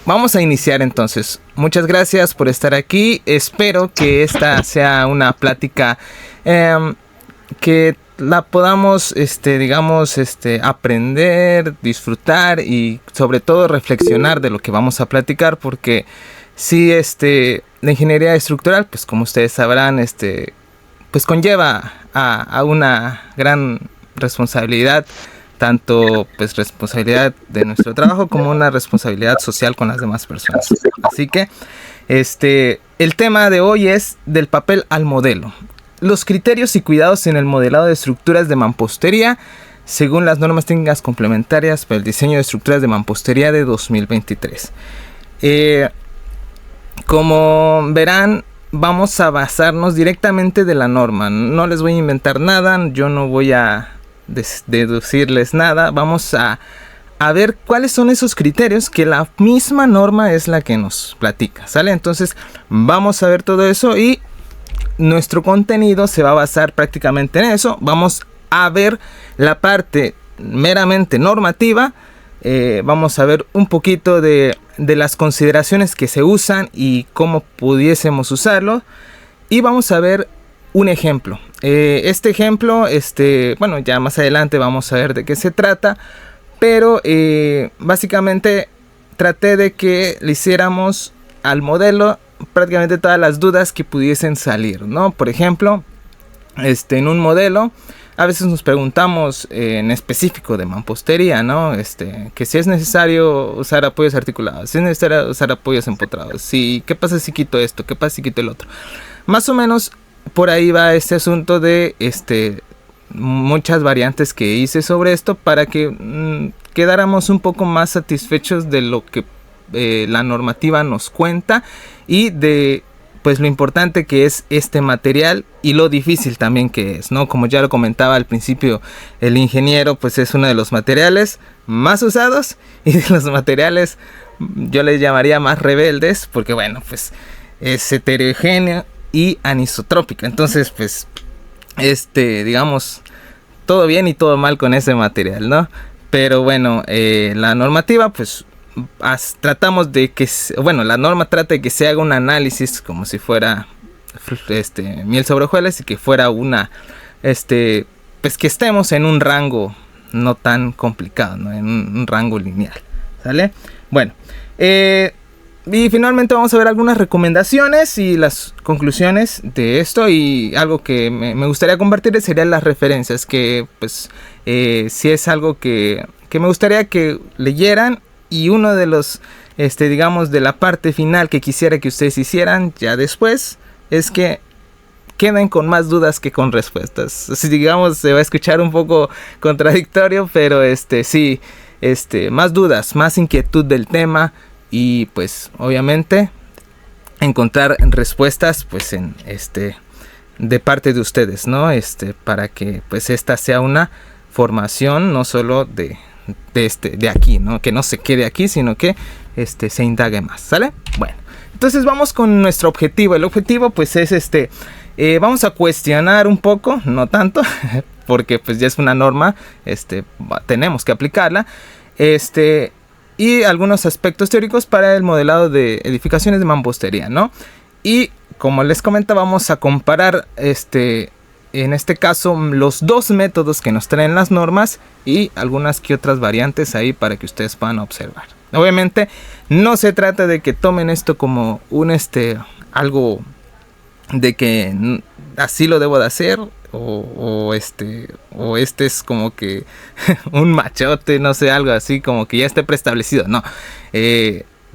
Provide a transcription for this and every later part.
vamos a iniciar entonces. Muchas gracias por estar aquí. Espero que esta sea una plática que la podamos, aprender, disfrutar y sobre todo reflexionar de lo que vamos a platicar, porque sí, la ingeniería estructural, pues como ustedes sabrán, pues conlleva a una gran responsabilidad, tanto pues responsabilidad de nuestro trabajo como una responsabilidad social con las demás personas. Así que el tema de hoy es del papel al modelo. Los criterios y cuidados en el modelado de estructuras de mampostería según las normas técnicas complementarias para el diseño de estructuras de mampostería de 2023. Como verán, vamos a basarnos directamente de la norma. No les voy a inventar nada, yo no voy a deducirles nada. Vamos a ver cuáles son esos criterios que la misma norma es la que nos platica, ¿sale? Entonces vamos a ver todo eso y nuestro contenido se va a basar prácticamente en eso. Vamos a ver la parte meramente normativa. Vamos a ver un poquito de las consideraciones que se usan y cómo pudiésemos usarlo. Y vamos a ver un ejemplo. Este ejemplo, bueno, ya más adelante vamos a ver de qué se trata. Pero básicamente traté de que le hiciéramos al modelo prácticamente todas las dudas que pudiesen salir, ¿no? Por ejemplo, en un modelo a veces nos preguntamos en específico de mampostería, ¿no? Que si es necesario usar apoyos articulados, si es necesario usar apoyos empotrados, si, ¿qué pasa si quito esto? ¿Qué pasa si quito el otro? Más o menos por ahí va este asunto de muchas variantes que hice sobre esto para que quedáramos un poco más satisfechos de lo que la normativa nos cuenta y de pues lo importante que es este material y lo difícil también que es, ¿no? Como ya lo comentaba al principio, el ingeniero pues es uno de los materiales más usados y de los materiales yo les llamaría más rebeldes, porque bueno, pues es heterogéneo y anisotrópico. Entonces pues digamos, todo bien y todo mal con ese material, ¿no? Pero bueno, la normativa pues tratamos de que, bueno, la norma trata de que se haga un análisis como si fuera miel sobre hojuelas y que fuera una pues que estemos en un rango no tan complicado, ¿no? En un rango lineal, ¿sale? Bueno, y finalmente vamos a ver algunas recomendaciones y las conclusiones de esto, y algo que me gustaría compartir serían las referencias, que pues si es algo que me gustaría que leyeran. Y uno de los, digamos, de la parte final que quisiera que ustedes hicieran ya después es que queden con más dudas que con respuestas. Así, digamos, se va a escuchar un poco contradictorio, pero sí, más dudas, más inquietud del tema y pues obviamente encontrar respuestas pues en de parte de ustedes, ¿no? Para que pues esta sea una formación no solo de aquí, ¿no? Que no se quede aquí, sino que se indague más, ¿sale? Bueno, entonces vamos con nuestro objetivo. El objetivo pues es vamos a cuestionar un poco, no tanto, porque pues ya es una norma, tenemos que aplicarla, y algunos aspectos teóricos para el modelado de edificaciones de mampostería, ¿no? Y como les comentaba, vamos a comparar en este caso los dos métodos que nos traen las normas y algunas que otras variantes ahí para que ustedes puedan observar. Obviamente no se trata de que tomen esto como un algo de que así lo debo de hacer o es como que un machote, no sé, algo así como que ya esté preestablecido. No,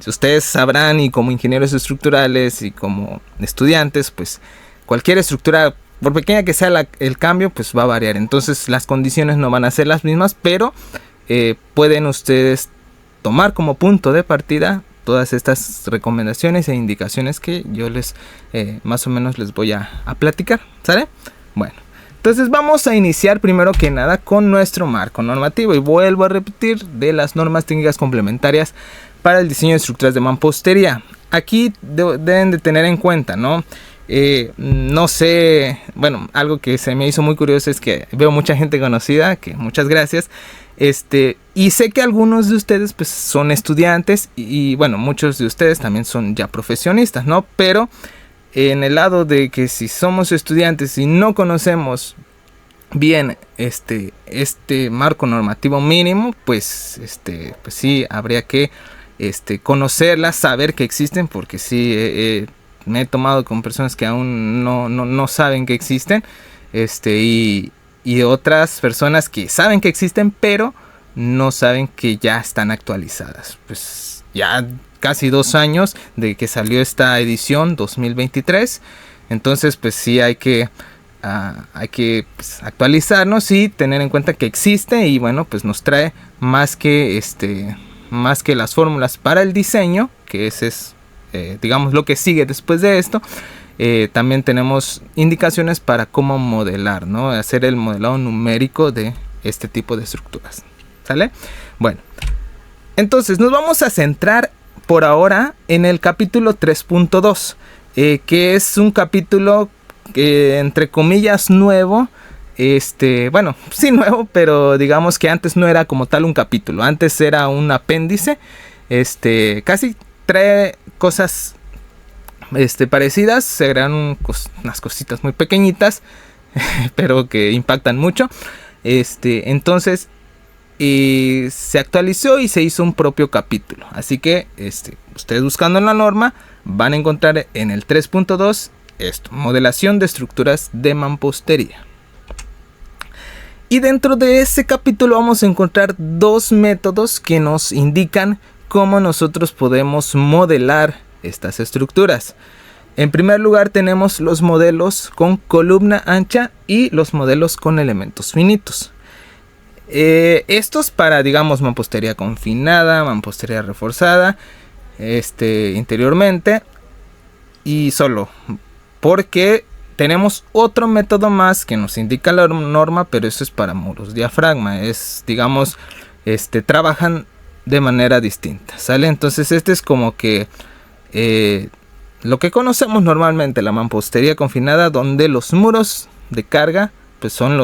ustedes sabrán, y como ingenieros estructurales y como estudiantes, pues cualquier estructura, por pequeña que sea el cambio, pues va a variar. Entonces las condiciones no van a ser las mismas, pero pueden ustedes tomar como punto de partida todas estas recomendaciones e indicaciones que yo les más o menos les voy a platicar, ¿sale? Bueno, entonces vamos a iniciar primero que nada con nuestro marco normativo, y vuelvo a repetir, de las normas técnicas complementarias para el diseño de estructuras de mampostería. Aquí deben de tener en cuenta, ¿no? No sé, bueno, algo que se me hizo muy curioso es que veo mucha gente conocida, que muchas gracias, Y sé que algunos de ustedes pues son estudiantes y bueno, muchos de ustedes también son ya profesionistas, ¿no? Pero en el lado de que si somos estudiantes y no conocemos bien este marco normativo mínimo, pues sí habría que conocerlas, saber que existen, porque sí me he tomado con personas que aún no saben que existen, y otras personas que saben que existen pero no saben que ya están actualizadas. Pues ya casi 2 años de que salió esta edición 2023, entonces pues sí hay que pues, actualizarnos y tener en cuenta que existe, y bueno, pues nos trae más que las fórmulas para el diseño, que ese es digamos lo que sigue después de esto. También tenemos indicaciones para cómo modelar, ¿no? Hacer el modelado numérico de este tipo de estructuras. ¿Sale? Bueno, entonces nos vamos a centrar por ahora en el capítulo 3.2, que es un capítulo entre comillas nuevo. Bueno, sí nuevo, pero digamos que antes no era como tal un capítulo, antes era un apéndice. Casi trae cosas parecidas, se agregan unas cositas muy pequeñitas pero que impactan mucho. Entonces se actualizó y se hizo un propio capítulo, así que ustedes buscando en la norma van a encontrar en el 3.2 esto: modelación de estructuras de mampostería. Y dentro de ese capítulo vamos a encontrar 2 métodos que nos indican cómo nosotros podemos modelar estas estructuras. En primer lugar tenemos los modelos con columna ancha y los modelos con elementos finitos. Estos para, digamos, mampostería confinada, mampostería reforzada, interiormente, y solo porque tenemos otro método más que nos indica la norma, pero eso es para muros diafragma. Es, digamos, trabajan de manera distinta, ¿sale? Entonces este es como que lo que conocemos normalmente, la mampostería confinada, donde los muros de carga pues son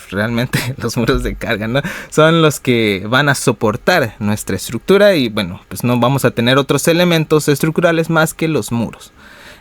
realmente los muros de carga, ¿no? Son los que van a soportar nuestra estructura, y bueno, pues no vamos a tener otros elementos estructurales más que los muros.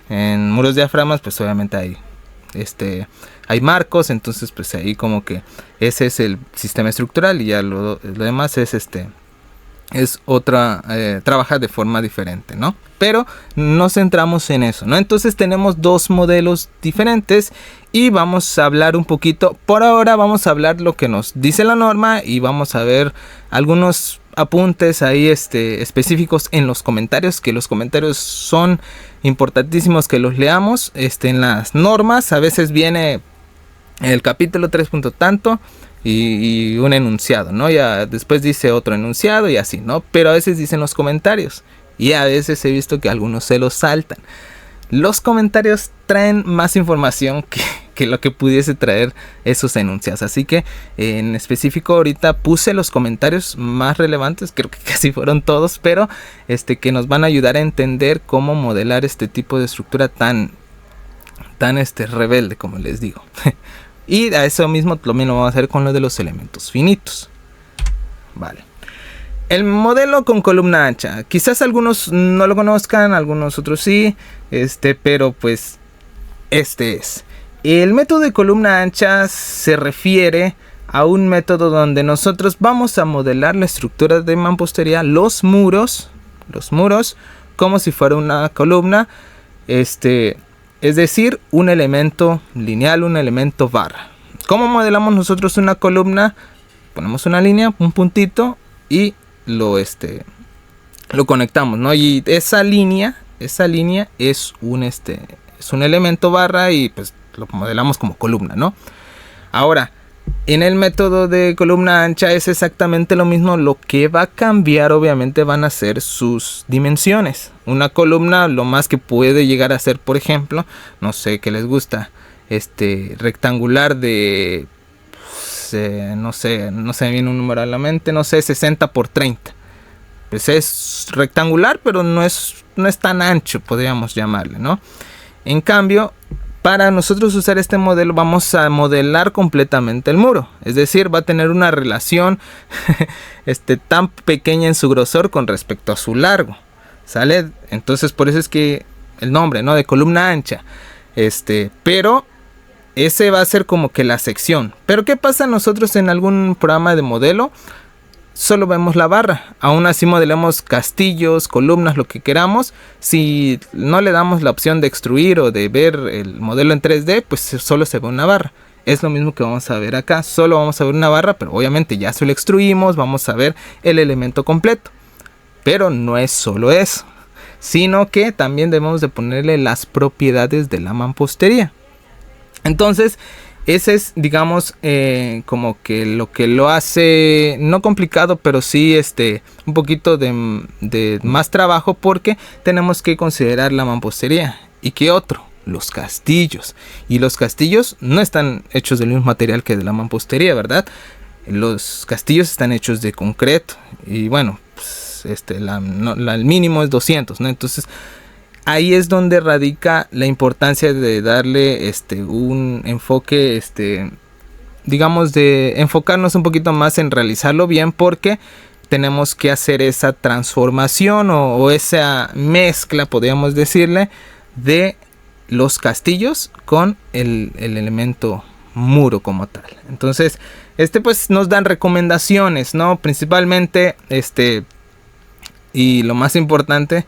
En muros diafragmas pues obviamente hay marcos, entonces pues ahí como que ese es el sistema estructural, y ya lo demás es otra, trabaja de forma diferente, ¿no? Pero nos centramos en eso, ¿no? Entonces tenemos 2 modelos diferentes y vamos a hablar un poquito. Por ahora vamos a hablar lo que nos dice la norma, y vamos a ver algunos apuntes ahí específicos en los comentarios, que los comentarios son importantísimos que los leamos. En las normas a veces viene el capítulo 3 punto tanto y un enunciado, ¿no? Ya después dice otro enunciado y así, ¿no? Pero a veces dicen los comentarios, y a veces he visto que algunos se los saltan. Los comentarios traen más información que lo que pudiese traer esos enunciados, así que en específico ahorita puse los comentarios más relevantes, creo que casi fueron todos, pero que nos van a ayudar a entender cómo modelar este tipo de estructura tan rebelde, como les digo. Y a eso mismo también lo vamos a hacer con lo de los elementos finitos. Vale. El modelo con columna ancha. Quizás algunos no lo conozcan, algunos otros sí. Pero pues es. El método de columna ancha se refiere a un método donde nosotros vamos a modelar la estructura de mampostería, los muros, como si fuera una columna. Es decir, un elemento lineal, un elemento barra. ¿Cómo modelamos nosotros una columna? Ponemos una línea, un puntito, y lo conectamos, ¿no? Y esa línea es un elemento barra, y pues lo modelamos como columna, ¿no? Ahora, en el método de columna ancha es exactamente lo mismo. Lo que va a cambiar obviamente van a ser sus dimensiones. Una columna lo más que puede llegar a ser, por ejemplo, no sé qué les gusta, rectangular de no sé, me viene un número a la mente, no sé, 60 por 30. Pues es rectangular, pero no es tan ancho, podríamos llamarle, ¿no? En cambio, para nosotros usar este modelo vamos a modelar completamente el muro. Es decir, va a tener una relación tan pequeña en su grosor con respecto a su largo. ¿Sale? Entonces por eso es que el nombre, ¿no? De columna ancha. Pero ese va a ser como que la sección. Pero ¿qué pasa nosotros en algún programa de modelo? Solo vemos la barra. Aún así modelamos castillos, columnas, lo que queramos. Si no le damos la opción de extruir o de ver el modelo en 3D, pues solo se ve una barra. Es lo mismo que vamos a ver acá. Solo vamos a ver una barra, pero obviamente ya si lo extruimos vamos a ver el elemento completo. Pero no es solo eso, sino que también debemos de ponerle las propiedades de la mampostería. Entonces ese es, digamos, como que lo hace no complicado, pero sí un poquito de más trabajo, porque tenemos que considerar la mampostería. ¿Y qué otro? Los castillos. Y los castillos no están hechos del mismo material que de la mampostería, ¿verdad? Los castillos están hechos de concreto. Y bueno, pues, el mínimo es 200, ¿no? Entonces ahí es donde radica la importancia de darle un enfoque, digamos, de enfocarnos un poquito más en realizarlo bien, porque tenemos que hacer esa transformación o esa mezcla, podríamos decirle, de los castillos con el elemento muro como tal. Entonces, pues nos dan recomendaciones, ¿no? Principalmente, y lo más importante,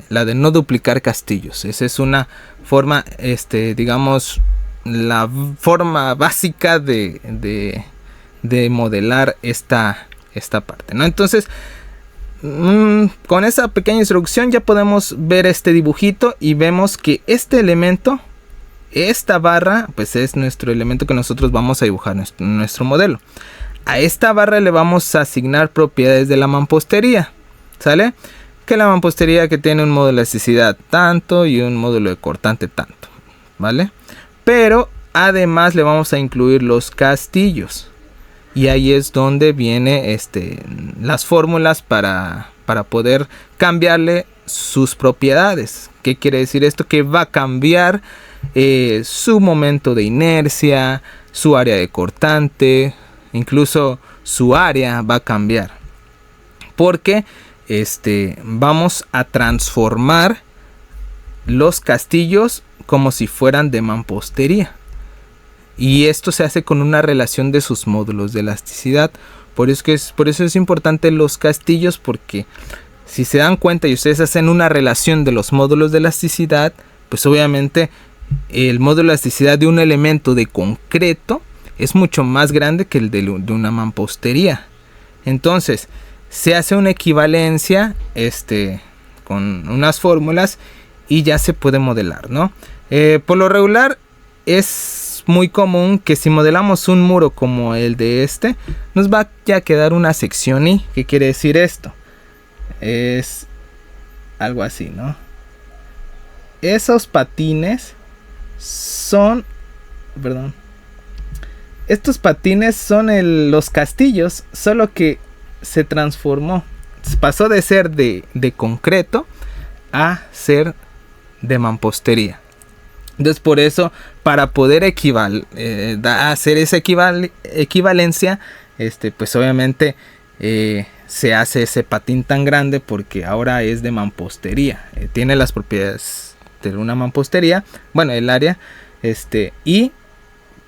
la de no duplicar castillos. Esa es una forma, digamos, la forma básica de modelar esta parte, ¿no? Entonces, con esa pequeña introducción ya podemos ver este dibujito y vemos que este elemento, esta barra, pues es nuestro elemento que nosotros vamos a dibujar nuestro modelo. A esta barra le vamos a asignar propiedades de la mampostería, ¿sale? Que la mampostería que tiene un módulo de elasticidad tanto y un módulo de cortante tanto, ¿vale? Pero además le vamos a incluir los castillos. Y ahí es donde viene las fórmulas para poder cambiarle sus propiedades. ¿Qué quiere decir esto? Que va a cambiar su momento de inercia, su área de cortante, incluso su área va a cambiar. Porque vamos a transformar los castillos como si fueran de mampostería. Y esto se hace con una relación de sus módulos de elasticidad. Por eso es importante los castillos, porque si se dan cuenta y ustedes hacen una relación de los módulos de elasticidad, pues obviamente el módulo de elasticidad de un elemento de concreto es mucho más grande que el de una mampostería. Entonces se hace una equivalencia con unas fórmulas y ya se puede modelar, ¿no? Por lo regular es muy común que si modelamos un muro como el de nos va a quedar una sección Y. ¿Qué quiere decir esto? Es algo así, ¿no? Esos patines son... Perdón. Estos patines son los castillos, solo que se transformó. Pasó de ser de concreto a ser de mampostería. Entonces por eso, para poder hacer esa equivalencia, pues obviamente se hace ese patín tan grande, porque ahora es de mampostería. Tiene las propiedades de una mampostería, bueno, el área, y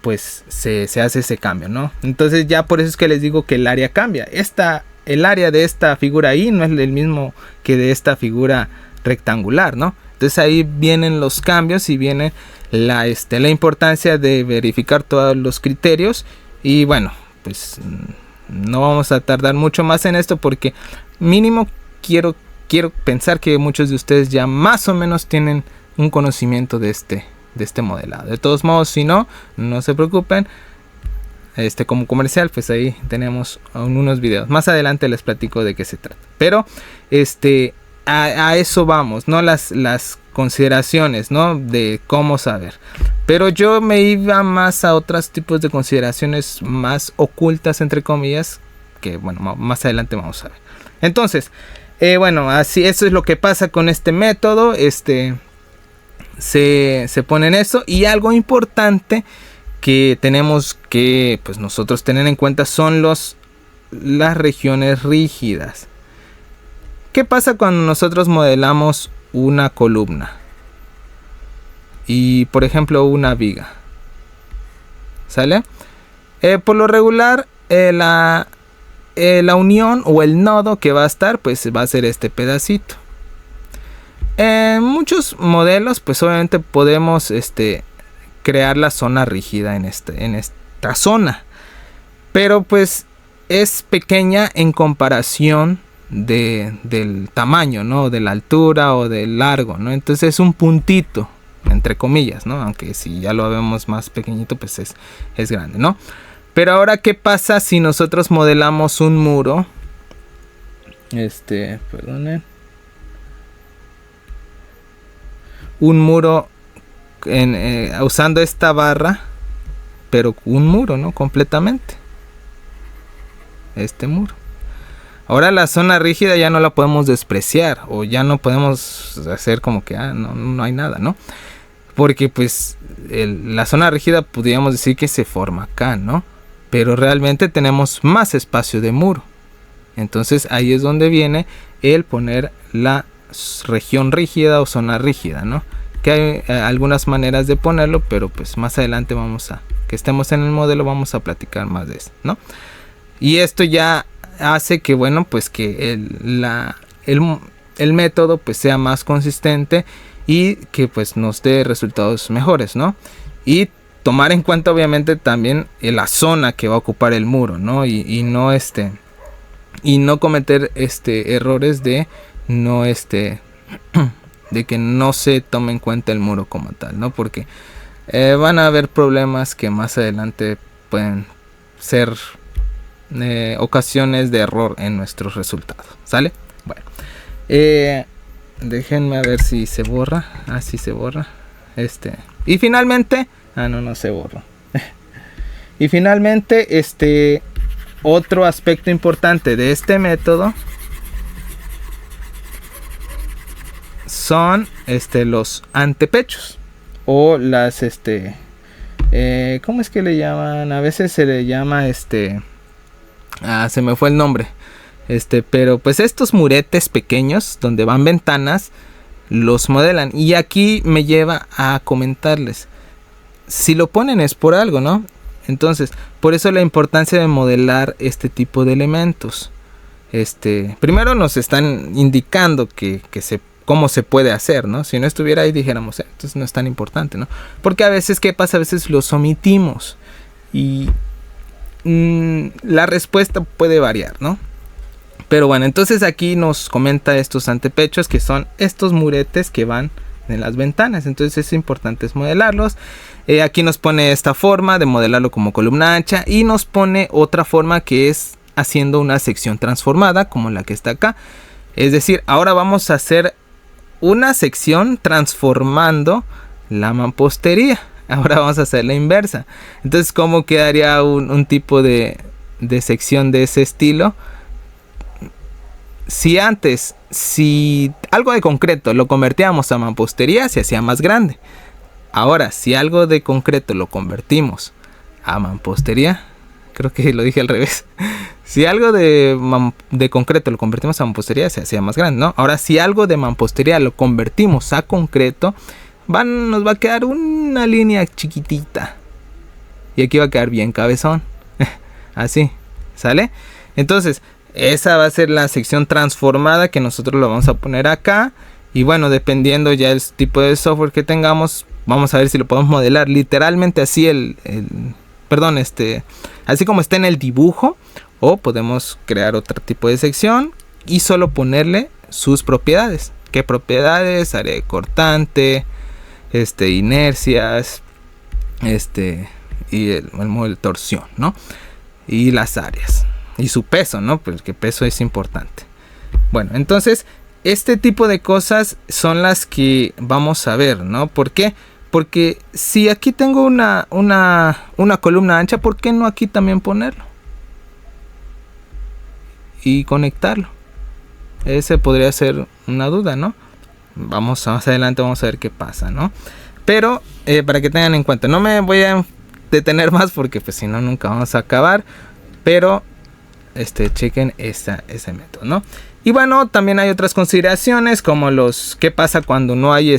pues se hace ese cambio, ¿no? Entonces ya por eso es que les digo que el área cambia. El área de esta figura Y no es el mismo que de esta figura rectangular, ¿no? Entonces ahí vienen los cambios y viene la importancia de verificar todos los criterios. Y bueno, pues no vamos a tardar mucho más en esto, porque mínimo quiero pensar que muchos de ustedes ya más o menos tienen un conocimiento de este modelado. De todos modos, si no se preocupen. Como comercial, pues ahí tenemos unos videos. Más adelante les platico de qué se trata. Pero a eso vamos, ¿no? Las consideraciones, ¿no? De cómo saber. Pero yo me iba más a otros tipos de consideraciones más ocultas, entre comillas, que bueno, más adelante vamos a ver. Entonces, bueno, así, eso es lo que pasa con este método. se pone en eso. Y algo importante que tenemos que pues nosotros tener en cuenta son las regiones rígidas. ¿Qué pasa cuando nosotros modelamos una columna? Y por ejemplo una viga. ¿Sale? Por lo regular la unión o el nodo que va a estar pues va a ser este pedacito. En muchos modelos pues obviamente podemos crear la zona rígida en esta zona, pero pues es pequeña en comparación del tamaño, ¿no? De la altura o del largo, ¿no? Entonces es un puntito, entre comillas, ¿no? Aunque si ya lo vemos más pequeñito pues es grande, ¿no? Pero ahora, ¿qué pasa si nosotros modelamos un muro? Perdonen. Un muro usando esta barra, pero un muro, ¿no? Completamente. Este muro. Ahora la zona rígida ya no la podemos despreciar, o ya no podemos hacer como que no hay nada, ¿no? Porque pues la zona rígida podríamos decir que se forma acá, ¿no? Pero realmente tenemos más espacio de muro. Entonces ahí es donde viene el poner la región rígida o zona rígida, ¿no? Que hay algunas maneras de ponerlo, pero pues más adelante que estemos en el modelo vamos a platicar más de eso, ¿no? Y esto ya hace que, bueno, pues que el método pues sea más consistente y que pues nos dé resultados mejores, ¿no? Y tomar en cuenta obviamente también la zona que va a ocupar el muro, ¿no? Y no cometer errores de no de que no se tome en cuenta el muro como tal, ¿no? Porque van a haber problemas que más adelante pueden ser ocasiones de error en nuestros resultados, ¿sale? Bueno, déjenme a ver si se borra. Sí se borra. Y finalmente, no se borra. Y finalmente, otro aspecto importante de este método son los antepechos o las ¿cómo es que le llaman? A veces se le llama se me fue el nombre. Pero pues estos muretes pequeños donde van ventanas los modelan, y aquí me lleva a comentarles, si lo ponen es por algo, ¿no? Entonces, por eso la importancia de modelar este tipo de elementos. Primero nos están indicando cómo se puede hacer, ¿no? Si no estuviera ahí dijéramos, entonces no es tan importante, ¿no? Porque a veces, ¿qué pasa? A veces los omitimos y la respuesta puede variar, ¿no? Pero bueno, entonces aquí nos comenta estos antepechos, que son estos muretes que van en las ventanas. Entonces es importante modelarlos. Aquí nos pone esta forma de modelarlo como columna ancha, y nos pone otra forma que es haciendo una sección transformada como la que está acá. Es decir, ahora vamos a hacer una sección transformando la mampostería. Ahora vamos a hacer la inversa. Entonces, ¿cómo quedaría un tipo de sección de ese estilo? Si antes, algo de concreto lo convertíamos a mampostería, se hacía más grande. Ahora, si algo de concreto lo convertimos a mampostería, creo que lo dije al revés. Si algo de concreto lo convertimos a mampostería, se hacía más grande, ¿no? Ahora, si algo de mampostería lo convertimos a concreto, nos va a quedar una línea chiquitita. Y aquí va a quedar bien cabezón. Así, ¿sale? Entonces, esa va a ser la sección transformada que nosotros lo vamos a poner acá. Y bueno, dependiendo ya el tipo de software que tengamos, vamos a ver si lo podemos modelar literalmente así así como está en el dibujo, o podemos crear otro tipo de sección y solo ponerle sus propiedades. ¿Qué propiedades? Área cortante, inercias, y el modo de torsión, ¿no? Y las áreas y su peso, ¿no? Pues que peso es importante. Bueno, entonces este tipo de cosas son las que vamos a ver, ¿no? ¿Por qué? Porque si aquí tengo una columna ancha, ¿por qué no aquí también ponerlo? Y conectarlo. Ese podría ser una duda, ¿no? Más adelante vamos a ver qué pasa, ¿no? Pero para que tengan en cuenta, no me voy a detener más porque pues si no nunca vamos a acabar. Pero chequen ese método, ¿no? Y bueno, también hay otras consideraciones como los qué pasa cuando no hay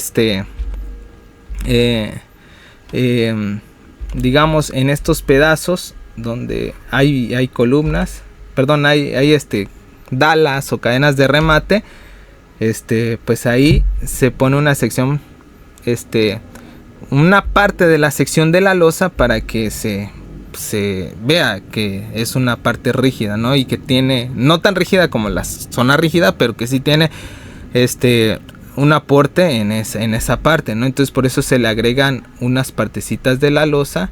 digamos en estos pedazos donde hay columnas, perdón, hay dalas o cadenas de remate, pues ahí se pone una sección, una parte de la sección de la losa para que se vea que es una parte rígida, ¿no? Y que tiene, no tan rígida como la zona rígida, pero que sí tiene un aporte en esa parte, ¿no? Entonces por eso se le agregan unas partecitas de la losa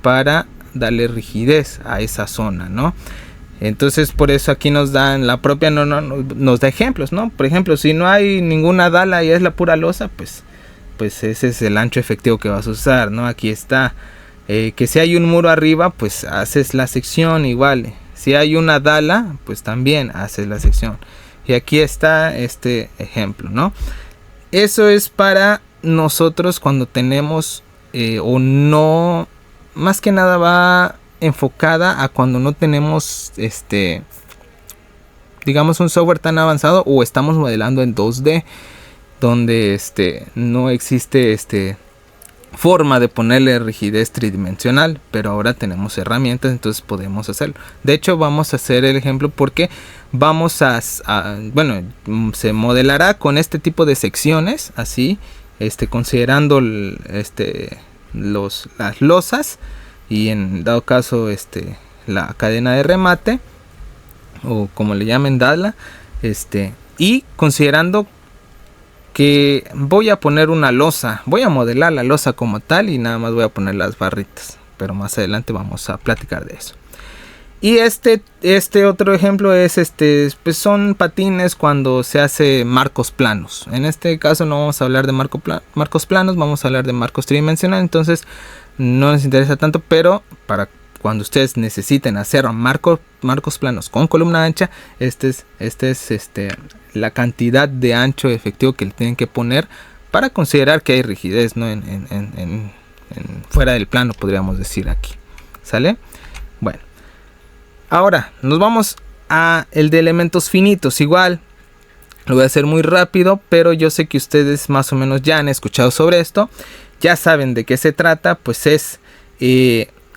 para darle rigidez a esa zona, ¿no? Entonces por eso aquí nos dan la propia nos da ejemplos, ¿no? Por ejemplo, si no hay ninguna dala y es la pura losa, pues ese es el ancho efectivo que vas a usar, ¿no? Aquí está. Que si hay un muro arriba, pues haces la sección igual. Si hay una dala, pues también haces la sección. Y aquí está este ejemplo, ¿no? Eso es para nosotros cuando tenemos o no, más que nada va enfocada a cuando no tenemos digamos un software tan avanzado o estamos modelando en 2D donde no existe forma de ponerle rigidez tridimensional, pero ahora tenemos herramientas, entonces podemos hacerlo. De hecho vamos a hacer el ejemplo porque vamos bueno, se modelará con este tipo de secciones así, considerando las losas y en dado caso la cadena de remate o como le llamen dala, y considerando que voy a poner una losa, voy a modelar la losa como tal y nada más voy a poner las barritas, pero más adelante vamos a platicar de eso. Y este otro ejemplo es pues son patines cuando se hace marcos planos. En este caso no vamos a hablar de marcos planos, vamos a hablar de marcos tridimensionales, entonces no nos interesa tanto, pero para cuando ustedes necesiten hacer marcos planos con columna ancha, este es la cantidad de ancho efectivo que le tienen que poner para considerar que hay rigidez, ¿no? en fuera del plano, podríamos decir aquí. ¿Sale? Bueno. Ahora nos vamos a el de elementos finitos. Igual lo voy a hacer muy rápido, pero yo sé que ustedes más o menos ya han escuchado sobre esto. Ya saben de qué se trata. Pues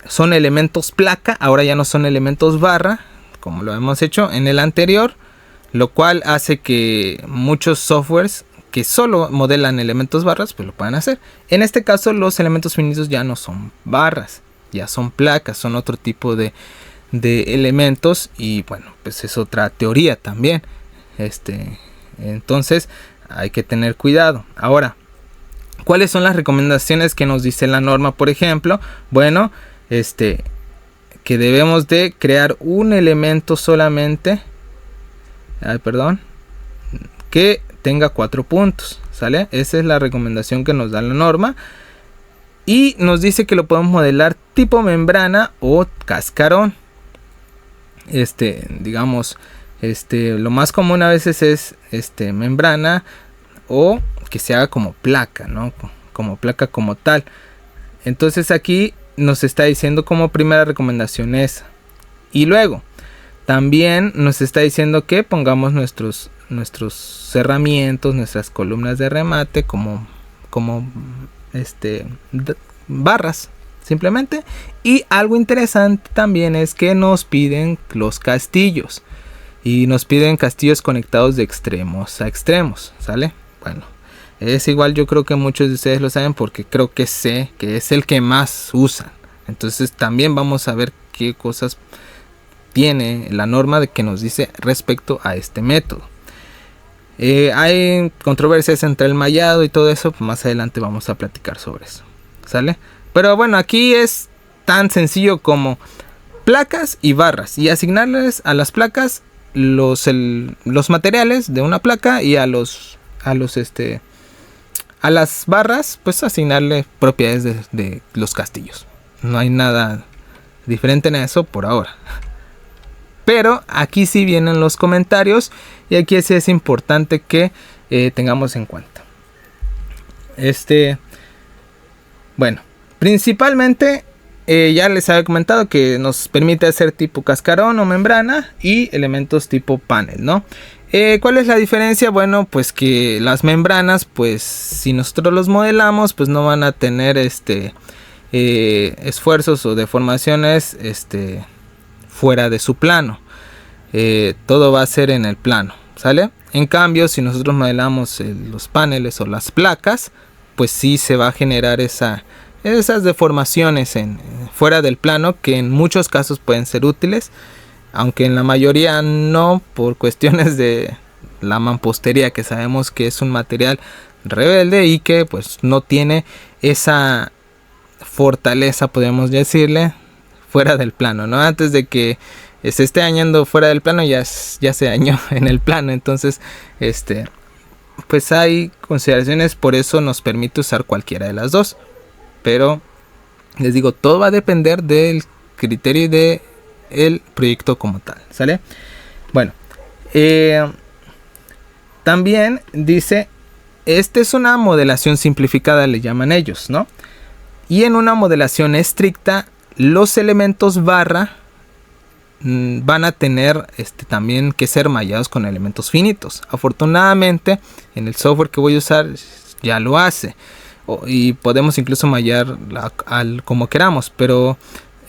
son elementos placa. Ahora ya no son elementos barra, como lo hemos hecho en el anterior. Lo cual hace que muchos softwares que solo modelan elementos barras, pues lo puedan hacer. En este caso los elementos finitos ya no son barras, ya son placas, son otro tipo de elementos. Y bueno, pues es otra teoría también. Entonces hay que tener cuidado. Ahora, ¿cuáles son las recomendaciones que nos dice la norma? Por ejemplo, bueno, que debemos de crear un elemento solamente, que tenga 4 puntos, ¿sale? Esa es la recomendación que nos da la norma. Y nos dice que lo podemos modelar tipo membrana o cascarón. Digamos, lo más común a veces es membrana o que se haga como placa, ¿no? Como placa como tal. Entonces aquí nos está diciendo como primera recomendación esa. Y luego también nos está diciendo que pongamos nuestros cerramientos, nuestras columnas de remate como barras simplemente. Y algo interesante también es que nos piden los castillos y nos piden castillos conectados de extremos a extremos, ¿sale? Bueno, es igual, yo creo que muchos de ustedes lo saben porque creo que sé que es el que más usan. Entonces también vamos a ver qué cosas tiene la norma de que nos dice respecto a este método. Hay controversias entre el mallado y todo eso, pues más adelante vamos a platicar sobre eso, ¿sale? Pero bueno, aquí es tan sencillo como placas y barras y asignarles a las placas los materiales de una placa y a las barras pues asignarle propiedades de los castillos. No hay nada diferente en eso por ahora. Pero aquí sí vienen los comentarios y aquí sí es importante que tengamos en cuenta. Bueno, principalmente ya les había comentado que nos permite hacer tipo cascarón o membrana y elementos tipo panel, ¿no? ¿Cuál es la diferencia? Bueno, pues que las membranas, pues si nosotros los modelamos, pues no van a tener esfuerzos o deformaciones fuera de su plano. Todo va a ser en el plano, ¿sale? En cambio, si nosotros modelamos los paneles o las placas, pues sí se va a generar esas deformaciones fuera del plano, que en muchos casos pueden ser útiles, aunque en la mayoría no, por cuestiones de la mampostería, que sabemos que es un material rebelde y que pues no tiene esa fortaleza, podríamos decirle, fuera del plano, ¿no? Antes de que se esté dañando fuera del plano, ya se dañó en el plano. Entonces pues hay consideraciones, por eso nos permite usar cualquiera de las dos, pero les digo, todo va a depender del criterio de el proyecto como tal, ¿sale? Bueno, también dice, es una modelación simplificada, le llaman ellos, ¿no? Y en una modelación estricta, los elementos barra van a tener también que ser mallados con elementos finitos. Afortunadamente, en el software que voy a usar ya lo hace, y podemos incluso mallar como queramos, pero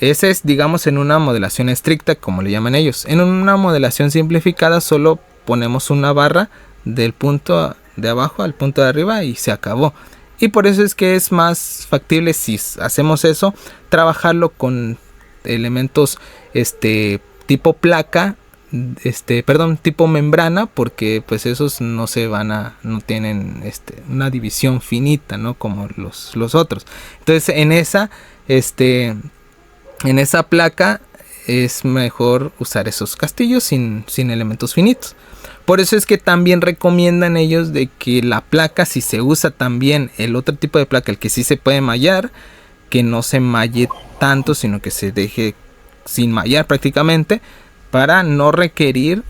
ese es, digamos, en una modelación estricta, como le llaman ellos. En una modelación simplificada solo ponemos una barra del punto de abajo al punto de arriba y se acabó. Y por eso es que es más factible, si hacemos eso, trabajarlo con elementos tipo placa, tipo membrana, porque pues esos no tienen una división finita, ¿no? Como los otros. Entonces en esa placa es mejor usar esos castillos sin elementos finitos. Por eso es que también recomiendan ellos de que la placa, si se usa también el otro tipo de placa, el que sí se puede mallar, que no se malle tanto, sino que se deje sin mallar prácticamente, para no requerir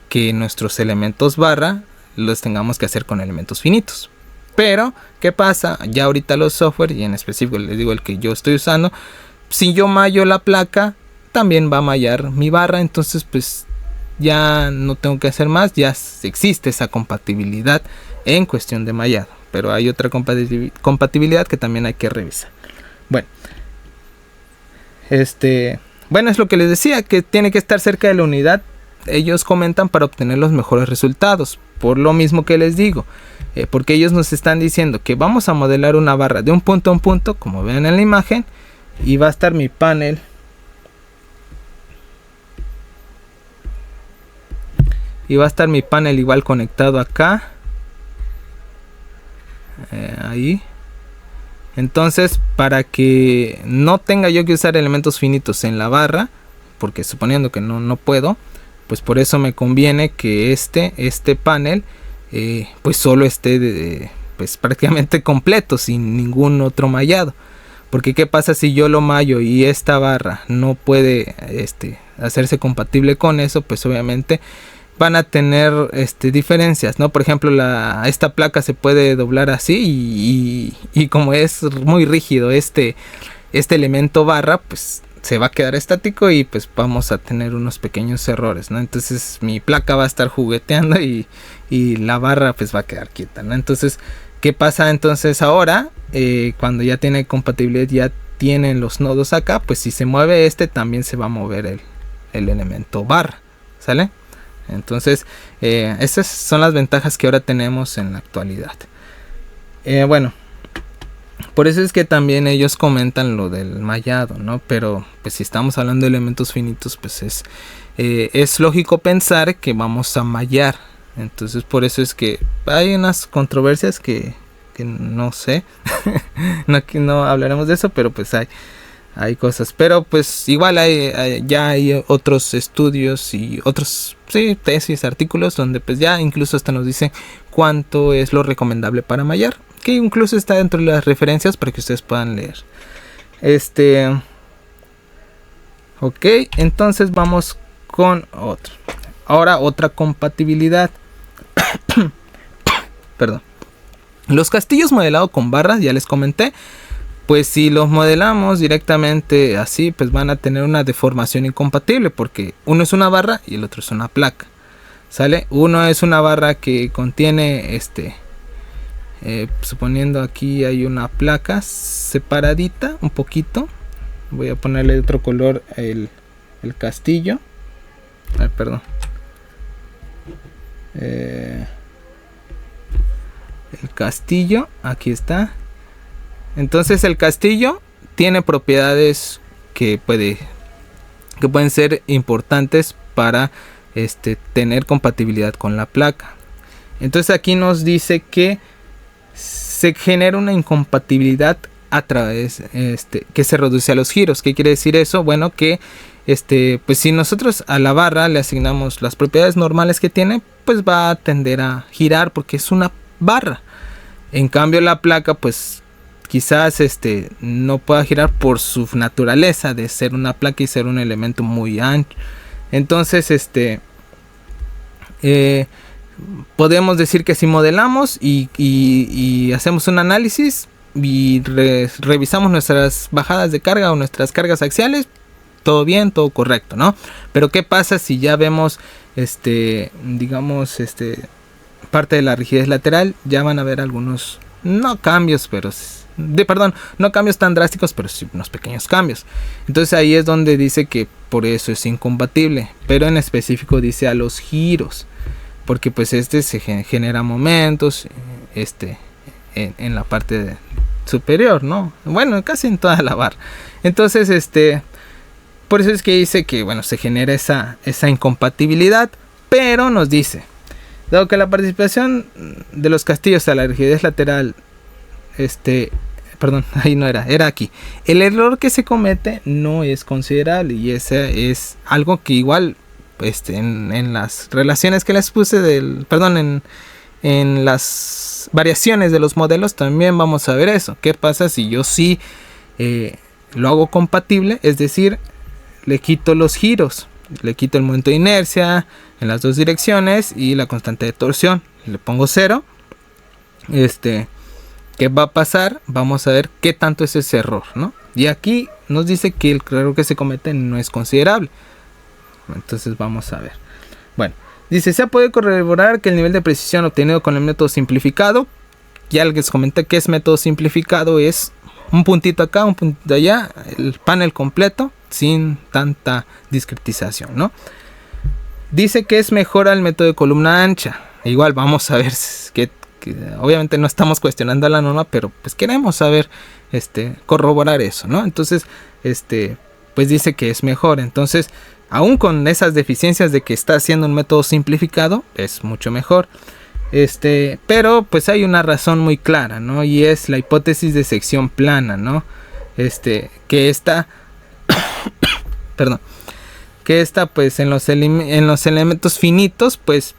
que nuestros elementos barra los tengamos que hacer con elementos finitos. Pero, ¿qué pasa? Ya ahorita los software, y en específico les digo el que yo estoy usando, si yo mallo la placa, también va a mallar mi barra. Entonces pues ya no tengo que hacer más, ya existe esa compatibilidad en cuestión de mallado. Pero hay otra compatibilidad que también hay que revisar. Bueno, bueno, es lo que les decía, que tiene que estar cerca de la unidad. Ellos comentan para obtener los mejores resultados. Por lo mismo que les digo, porque ellos nos están diciendo que vamos a modelar una barra de un punto a un punto, como ven en la imagen, y va a estar mi panel igual conectado acá, ahí. Entonces, para que no tenga yo que usar elementos finitos en la barra, porque suponiendo que no puedo, pues por eso me conviene que este panel pues solo esté pues prácticamente completo, sin ningún otro mallado. Porque qué pasa si yo lo mallo y esta barra no puede hacerse compatible con eso, pues obviamente van a tener diferencias, ¿no? Por ejemplo, esta placa se puede doblar así y como es muy rígido este elemento barra, pues se va a quedar estático y pues vamos a tener unos pequeños errores, ¿no? Entonces mi placa va a estar jugueteando y la barra pues va a quedar quieta, ¿no? Entonces, ¿qué pasa entonces ahora? Cuando ya tiene compatibilidad, ya tienen los nodos acá, pues si se mueve también se va a mover el elemento barra, ¿sale? Entonces esas son las ventajas que ahora tenemos en la actualidad. Bueno, por eso es que también ellos comentan lo del mallado, ¿no? Pero pues si estamos hablando de elementos finitos, pues es lógico pensar que vamos a mallar. Entonces por eso es que hay unas controversias que no sé. Aquí no hablaremos de eso, pero pues hay cosas, pero pues igual ya hay otros estudios y otros tesis, artículos donde pues ya incluso hasta nos dicen cuánto es lo recomendable para mallar, que incluso está dentro de las referencias para que ustedes puedan leer. Ok, entonces vamos con otro. Ahora otra compatibilidad. Perdón. Los castillos modelados con barras, ya les comenté, pues si los modelamos directamente así, pues van a tener una deformación incompatible, porque uno es una barra y el otro es una placa, ¿sale? Uno es una barra que contiene suponiendo aquí hay una placa separadita un poquito. Voy a ponerle otro color el castillo. Perdón. El castillo, aquí está. Entonces el castillo tiene propiedades que pueden ser importantes para tener compatibilidad con la placa. Entonces aquí nos dice que se genera una incompatibilidad a través que se reduce a los giros. ¿Qué quiere decir eso? Bueno, que pues si nosotros a la barra le asignamos las propiedades normales que tiene, pues va a tender a girar porque es una barra. En cambio la placa pues quizás no pueda girar por su naturaleza de ser una placa y ser un elemento muy ancho. Entonces podemos decir que si modelamos y hacemos un análisis y revisamos nuestras bajadas de carga o nuestras cargas axiales, todo bien, todo correcto, ¿no? Pero ¿qué pasa si ya vemos digamos parte de la rigidez lateral? Ya van a haber algunos, no cambios, pero no cambios tan drásticos, pero sí unos pequeños cambios. Entonces ahí es donde dice que por eso es incompatible, pero en específico dice a los giros, porque pues se genera momentos en la parte superior, ¿no? Bueno, casi en toda la barra. Entonces por eso es que dice que bueno, se genera esa incompatibilidad, pero nos dice, dado que la participación de los castillos a la rigidez lateral perdón, ahí no era aquí. El error que se comete no es considerable, y ese es algo que igual en las relaciones que les puse en las variaciones de los modelos también vamos a ver eso. ¿Qué pasa si yo sí lo hago compatible? Es decir, le quito los giros, le quito el momento de inercia en las dos direcciones y la constante de torsión, le pongo 0. ¿Qué va a pasar? Vamos a ver qué tanto es ese error, ¿no? Y aquí nos dice que el error que se comete no es considerable. Entonces vamos a ver. Bueno, dice, se ha podido corroborar que el nivel de precisión obtenido con el método simplificado, ya les comenté que es método simplificado, es un puntito acá, un puntito allá, el panel completo, sin tanta discretización, ¿no? Dice que es mejor al método de columna ancha. Igual vamos a ver que obviamente no estamos cuestionando la norma, pero pues queremos saber, corroborar eso, ¿no? Entonces, pues dice que es mejor. Entonces, aún con esas deficiencias de que está haciendo un método simplificado, es mucho mejor. Pero pues hay una razón muy clara, ¿no? Y es la hipótesis de sección plana, ¿no? Que esta perdón, que esta pues en los elementos finitos pues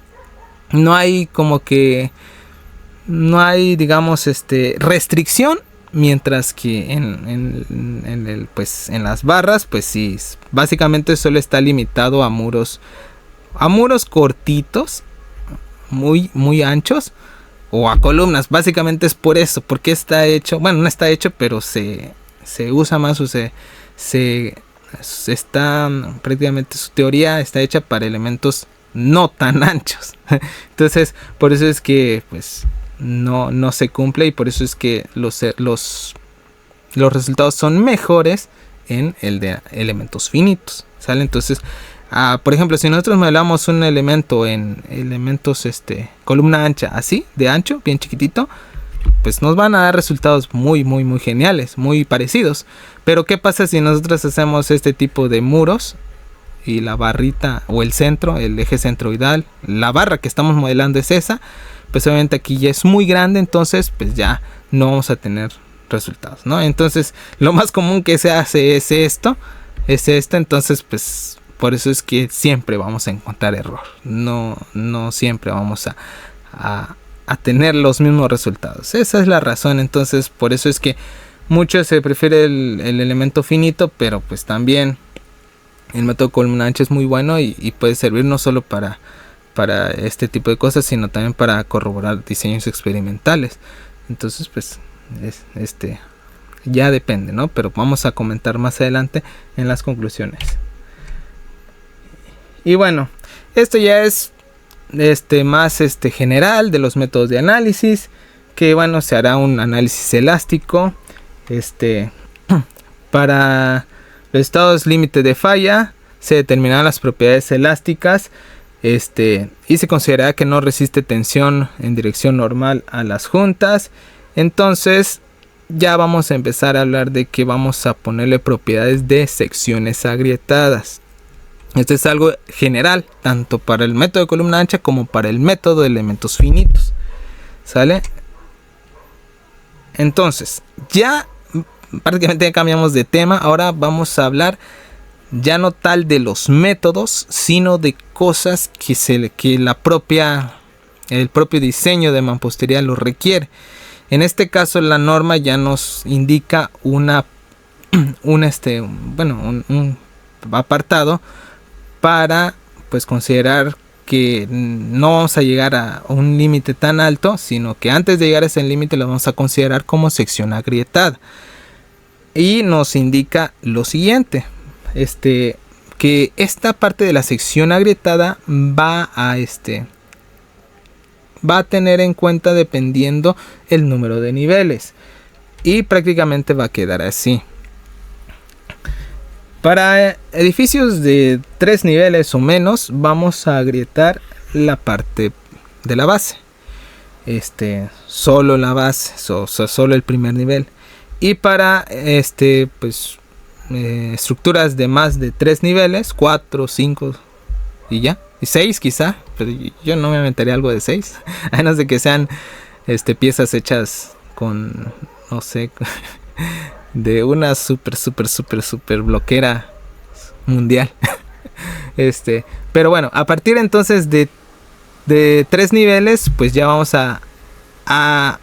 no hay como que no hay, digamos, restricción, mientras que en las barras pues sí, básicamente solo está limitado a muros cortitos, muy anchos, o a columnas. Básicamente es por eso, porque está hecho, bueno, no está hecho, pero se usa más, o se está prácticamente, su teoría está hecha para elementos no tan anchos. Entonces por eso es que pues no se cumple, y por eso es que los resultados son mejores en el de elementos finitos, ¿sale? Entonces por ejemplo, si nosotros modelamos un elemento en elementos columna ancha, así de ancho, bien chiquitito, pues nos van a dar resultados muy geniales, muy parecidos. Pero ¿qué pasa si nosotros hacemos este tipo de muros y la barrita o el centro, el eje centroidal, la barra que estamos modelando es esa? Pues obviamente aquí ya es muy grande, entonces pues ya no vamos a tener resultados, ¿no? Entonces lo más común que se hace es esto, entonces pues por eso es que siempre vamos a encontrar error, no siempre vamos a tener los mismos resultados. Esa es la razón. Entonces por eso es que mucho se prefiere el elemento finito, pero pues también el método columna ancha es muy bueno y puede servir no solo para para este tipo de cosas, sino también para corroborar diseños experimentales. Entonces pues ya depende, ¿no? Pero vamos a comentar más adelante en las conclusiones. Y bueno, esto ya es más general de los métodos de análisis, que bueno, se hará un análisis elástico para los estados límite de falla. Se determinarán las propiedades elásticas y se considerará que no resiste tensión en dirección normal a las juntas. Entonces ya vamos a empezar a hablar de que vamos a ponerle propiedades de secciones agrietadas. Esto es algo general, tanto para el método de columna ancha como para el método de elementos finitos. ¿Sale? Entonces, ya prácticamente cambiamos de tema. Ahora vamos a hablar ya no tal de los métodos, sino de cosas que el propio diseño de mampostería lo requiere. En este caso, la norma ya nos indica un apartado para pues considerar que no vamos a llegar a un límite tan alto, sino que antes de llegar a ese límite lo vamos a considerar como sección agrietada. Y nos indica lo siguiente, que esta parte de la sección agrietada va a tener en cuenta dependiendo el número de niveles, y prácticamente va a quedar así. Para edificios de 3 niveles o menos, vamos a agrietar la parte de la base, solo la base, solo el primer nivel. Y para estructuras de más de 3 niveles, 4, 5 y ya, y 6 quizá, pero yo no me inventaría algo de 6, a menos de que sean piezas hechas con, no sé, de una super bloquera mundial. Pero bueno, a partir entonces de 3 niveles, pues ya vamos a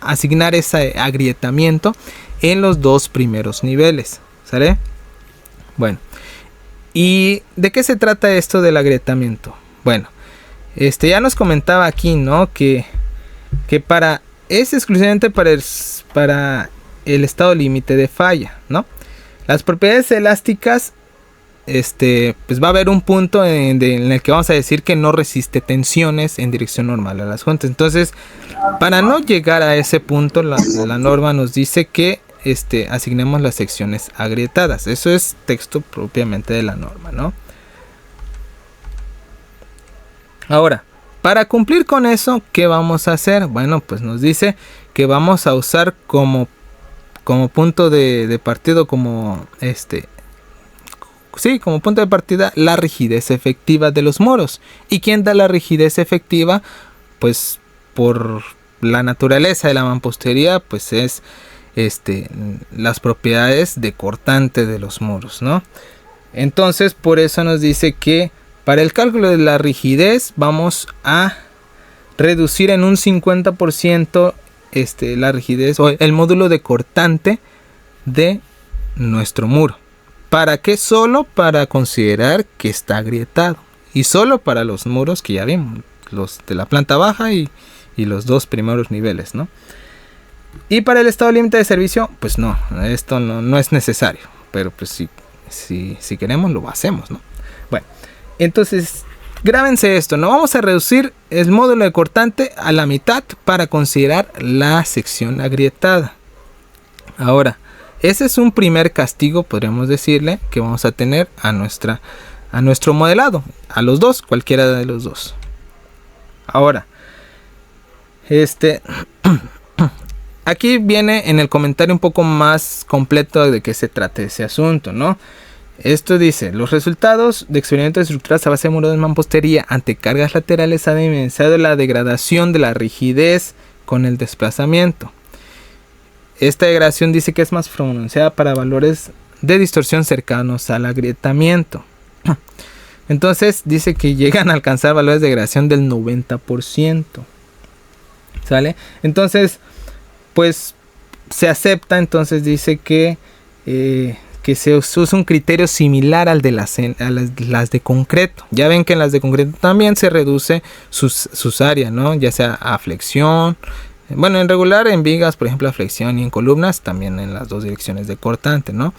asignar ese agrietamiento en los 2 primeros niveles, ¿sale? Bueno, ¿y de qué se trata esto del agrietamiento? Bueno, ya nos comentaba aquí, ¿no? Que es exclusivamente para el estado límite de falla, ¿no? Las propiedades elásticas, pues va a haber un punto en el que vamos a decir que no resiste tensiones en dirección normal a las juntas. Entonces, para no llegar a ese punto, la norma nos dice que asignemos las secciones agrietadas. Eso es texto propiamente de la norma, ¿no? Ahora, para cumplir con eso, ¿qué vamos a hacer? Bueno, pues nos dice que vamos a usar como punto de partida, como punto de partida, la rigidez efectiva de los muros. ¿Y quién da la rigidez efectiva? Pues por la naturaleza de la mampostería, pues es las propiedades de cortante de los muros, ¿no? Entonces, por eso nos dice que para el cálculo de la rigidez vamos a reducir en un 50% la rigidez o el módulo de cortante de nuestro muro. ¿Para qué? Solo para considerar que está agrietado, y solo para los muros que ya vimos, los de la planta baja y los 2 primeros niveles, ¿no? Y para el estado límite de servicio, pues no, esto no es necesario, pero pues si queremos lo hacemos, ¿no? Bueno, entonces grábense esto, no vamos a reducir el módulo de cortante a la mitad para considerar la sección agrietada. Ahora, ese es un primer castigo, podríamos decirle, que vamos a tener a nuestro modelado, a los dos, cualquiera de los dos. Ahora, aquí viene en el comentario un poco más completo de qué se trata ese asunto, ¿no? Esto dice: los resultados de experimentos estructurales a base de muros de mampostería ante cargas laterales han evidenciado la degradación de la rigidez con el desplazamiento. Esta degradación dice que es más pronunciada para valores de distorsión cercanos al agrietamiento. Entonces dice que llegan a alcanzar valores de degradación del 90%. ¿Sale? Entonces, pues se acepta. Entonces dice que que se usa un criterio similar al de las de concreto. Ya ven que en las de concreto también se reduce sus áreas, ¿no? Ya sea a flexión, bueno, en regular en vigas, por ejemplo, a flexión, y en columnas también en las dos direcciones de cortante, ¿no?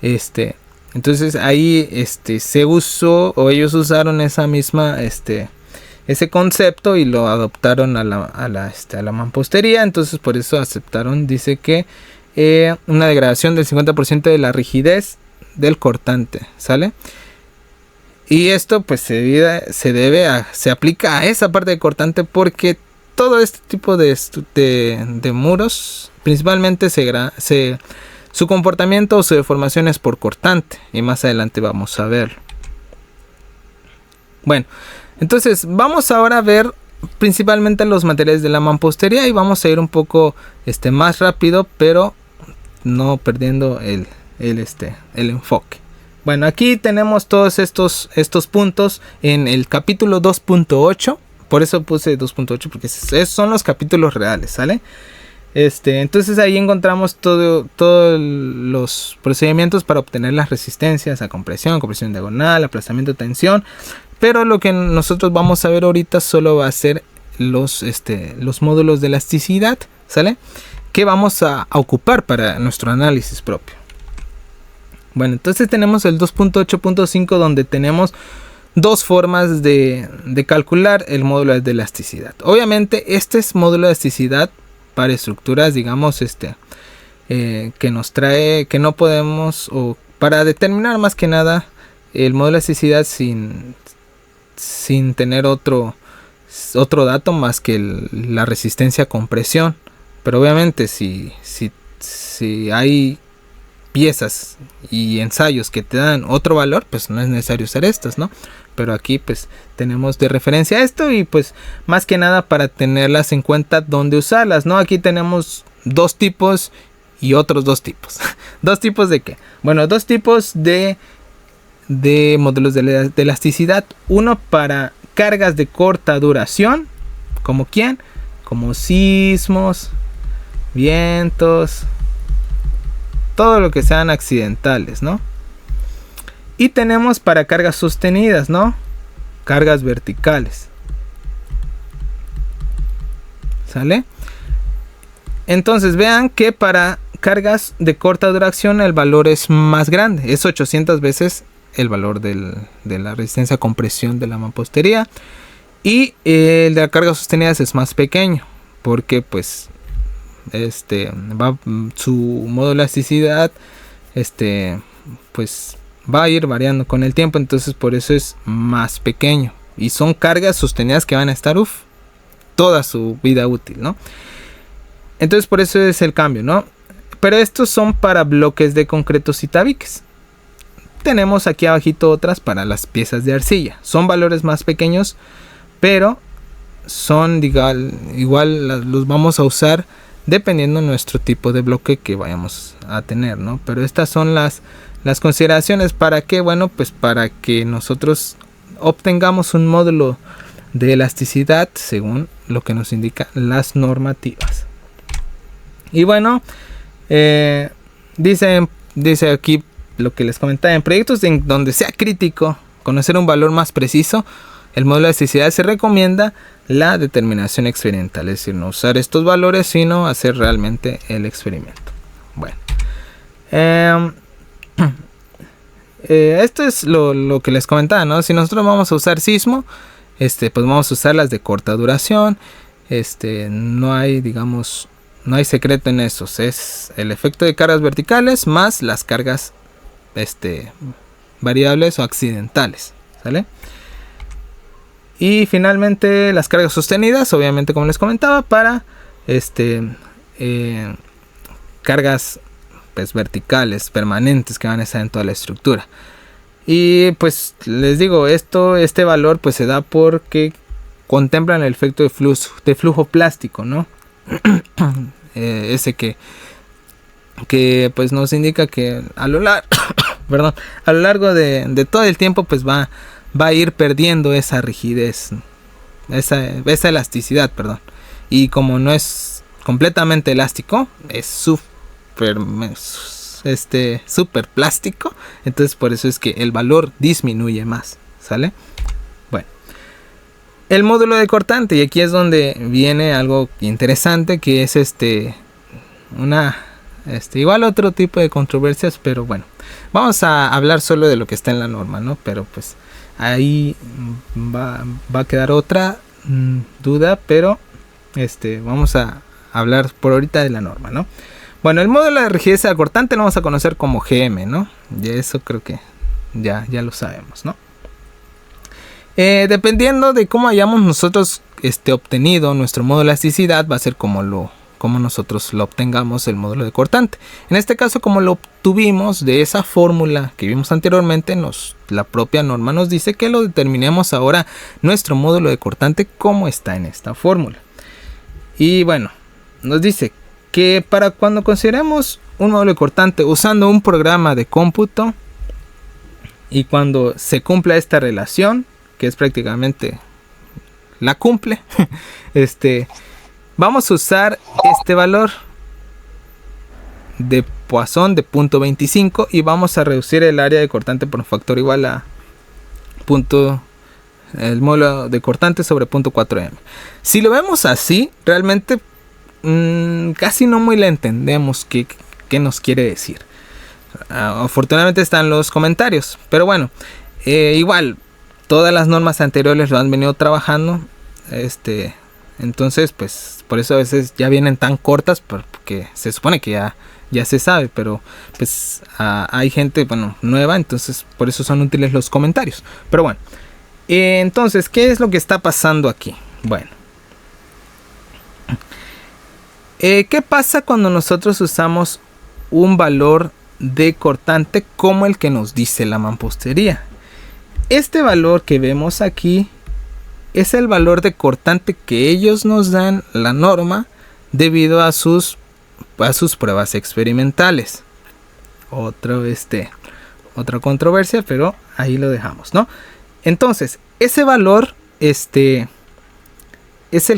Entonces ahí se usó, o ellos usaron esa misma ese concepto y lo adoptaron a la mampostería. Entonces por eso aceptaron, dice que una degradación del 50% de la rigidez del cortante, ¿sale? Y esto pues se aplica a esa parte de cortante, porque todo este tipo de muros principalmente su comportamiento o su deformación es por cortante, y más adelante vamos a verlo. Bueno, entonces vamos ahora a ver principalmente los materiales de la mampostería, y vamos a ir un poco más rápido, pero no perdiendo el enfoque. Bueno, aquí tenemos todos estos puntos en el capítulo 2.8. Por eso puse 2.8, porque son los capítulos reales, ¿sale? Entonces ahí encontramos todos los procedimientos para obtener las resistencias a compresión diagonal, aplastamiento, tensión. Pero lo que nosotros vamos a ver ahorita solo va a ser los módulos de elasticidad, ¿sale? Que vamos a ocupar para nuestro análisis propio. Bueno, entonces tenemos el 2.8.5, donde tenemos dos formas de calcular el módulo de elasticidad. Obviamente este es módulo de elasticidad para estructuras, digamos, que nos trae, que no podemos, o para determinar más que nada el módulo de elasticidad sin tener otro dato más que la resistencia a compresión. Pero obviamente si hay piezas y ensayos que te dan otro valor, pues no es necesario usar estas, ¿no? Pero aquí pues tenemos de referencia esto, y pues más que nada para tenerlas en cuenta dónde usarlas, ¿no? Aquí tenemos dos tipos y otros dos tipos. ¿Dos tipos de qué? Bueno, dos tipos de módulos de elasticidad. Uno para cargas de corta duración, como quién, como sismos, vientos, todo lo que sean accidentales, ¿no? Y tenemos para cargas sostenidas, ¿no? Cargas verticales, ¿sale? Entonces vean que para cargas de corta duración el valor es más grande, es 800 veces el valor de la resistencia a compresión de la mampostería, y el de las cargas sostenidas es más pequeño, porque pues su módulo de elasticidad pues va a ir variando con el tiempo. Entonces por eso es más pequeño, y son cargas sostenidas que van a estar toda su vida útil, ¿no? Entonces por eso es el cambio, ¿no? Pero estos son para bloques de concretos y tabiques. Tenemos aquí abajito otras para las piezas de arcilla. Son valores más pequeños, pero son igual los vamos a usar dependiendo de nuestro tipo de bloque que vayamos a tener, ¿no? Pero estas son las consideraciones. ¿Para qué? Bueno, pues para que nosotros obtengamos un módulo de elasticidad según lo que nos indican las normativas. Y bueno, dice aquí lo que les comentaba: en proyectos donde sea crítico conocer un valor más preciso, el módulo de elasticidad, se recomienda la determinación experimental, es decir, no usar estos valores, sino hacer realmente el experimento. Bueno, esto es lo que les comentaba, ¿no? Si nosotros vamos a usar sismo, pues vamos a usar las de corta duración. No hay, digamos, no hay secreto en eso. Es el efecto de cargas verticales más las cargas variables o accidentales, ¿sale? Y finalmente las cargas sostenidas, obviamente como les comentaba, para cargas pues verticales permanentes que van a estar en toda la estructura. Y pues les digo, este valor pues se da porque contemplan el efecto de flujo plástico, ¿no? Ese que pues nos indica que a lo largo de todo el tiempo pues va a ir perdiendo esa rigidez, esa elasticidad, perdón. Y como no es completamente elástico, es somos súper plástico, entonces por eso es que el valor disminuye más, ¿sale? Bueno, el módulo de cortante, y aquí es donde viene algo interesante, que es igual otro tipo de controversias, pero bueno, vamos a hablar solo de lo que está en la norma, ¿no? Pero pues ahí va a quedar otra duda, pero vamos a hablar por ahorita de la norma, ¿no? Bueno, el módulo de rigidez de cortante lo vamos a conocer como GM, ¿no? Y eso creo que ya lo sabemos, ¿no? Dependiendo de cómo hayamos nosotros obtenido nuestro módulo de elasticidad, va a ser como nosotros lo obtengamos el módulo de cortante. En este caso, como lo obtuvimos de esa fórmula que vimos anteriormente, la propia norma nos dice que lo determinemos ahora nuestro módulo de cortante como está en esta fórmula. Y bueno, nos dice que para cuando consideremos un módulo de cortante usando un programa de cómputo y cuando se cumpla esta relación, que es prácticamente la cumple, vamos a usar este valor de Poisson de 0.25 y vamos a reducir el área de cortante por un factor igual a el módulo de cortante sobre 0.4m. Si lo vemos así, realmente casi no muy le entendemos qué nos quiere decir. Afortunadamente están los comentarios, pero bueno, igual todas las normas anteriores lo han venido trabajando, entonces pues por eso a veces ya vienen tan cortas, porque se supone que ya se sabe, pero pues hay gente nueva, entonces por eso son útiles los comentarios. Pero bueno, entonces, ¿qué es lo que está pasando aquí? Bueno, ¿qué pasa cuando nosotros usamos un valor de cortante como el que nos dice la mampostería? Este valor que vemos aquí es el valor de cortante que ellos nos dan, la norma, debido a sus pruebas experimentales. Otra controversia, pero ahí lo dejamos, ¿no? Entonces, ese valor es el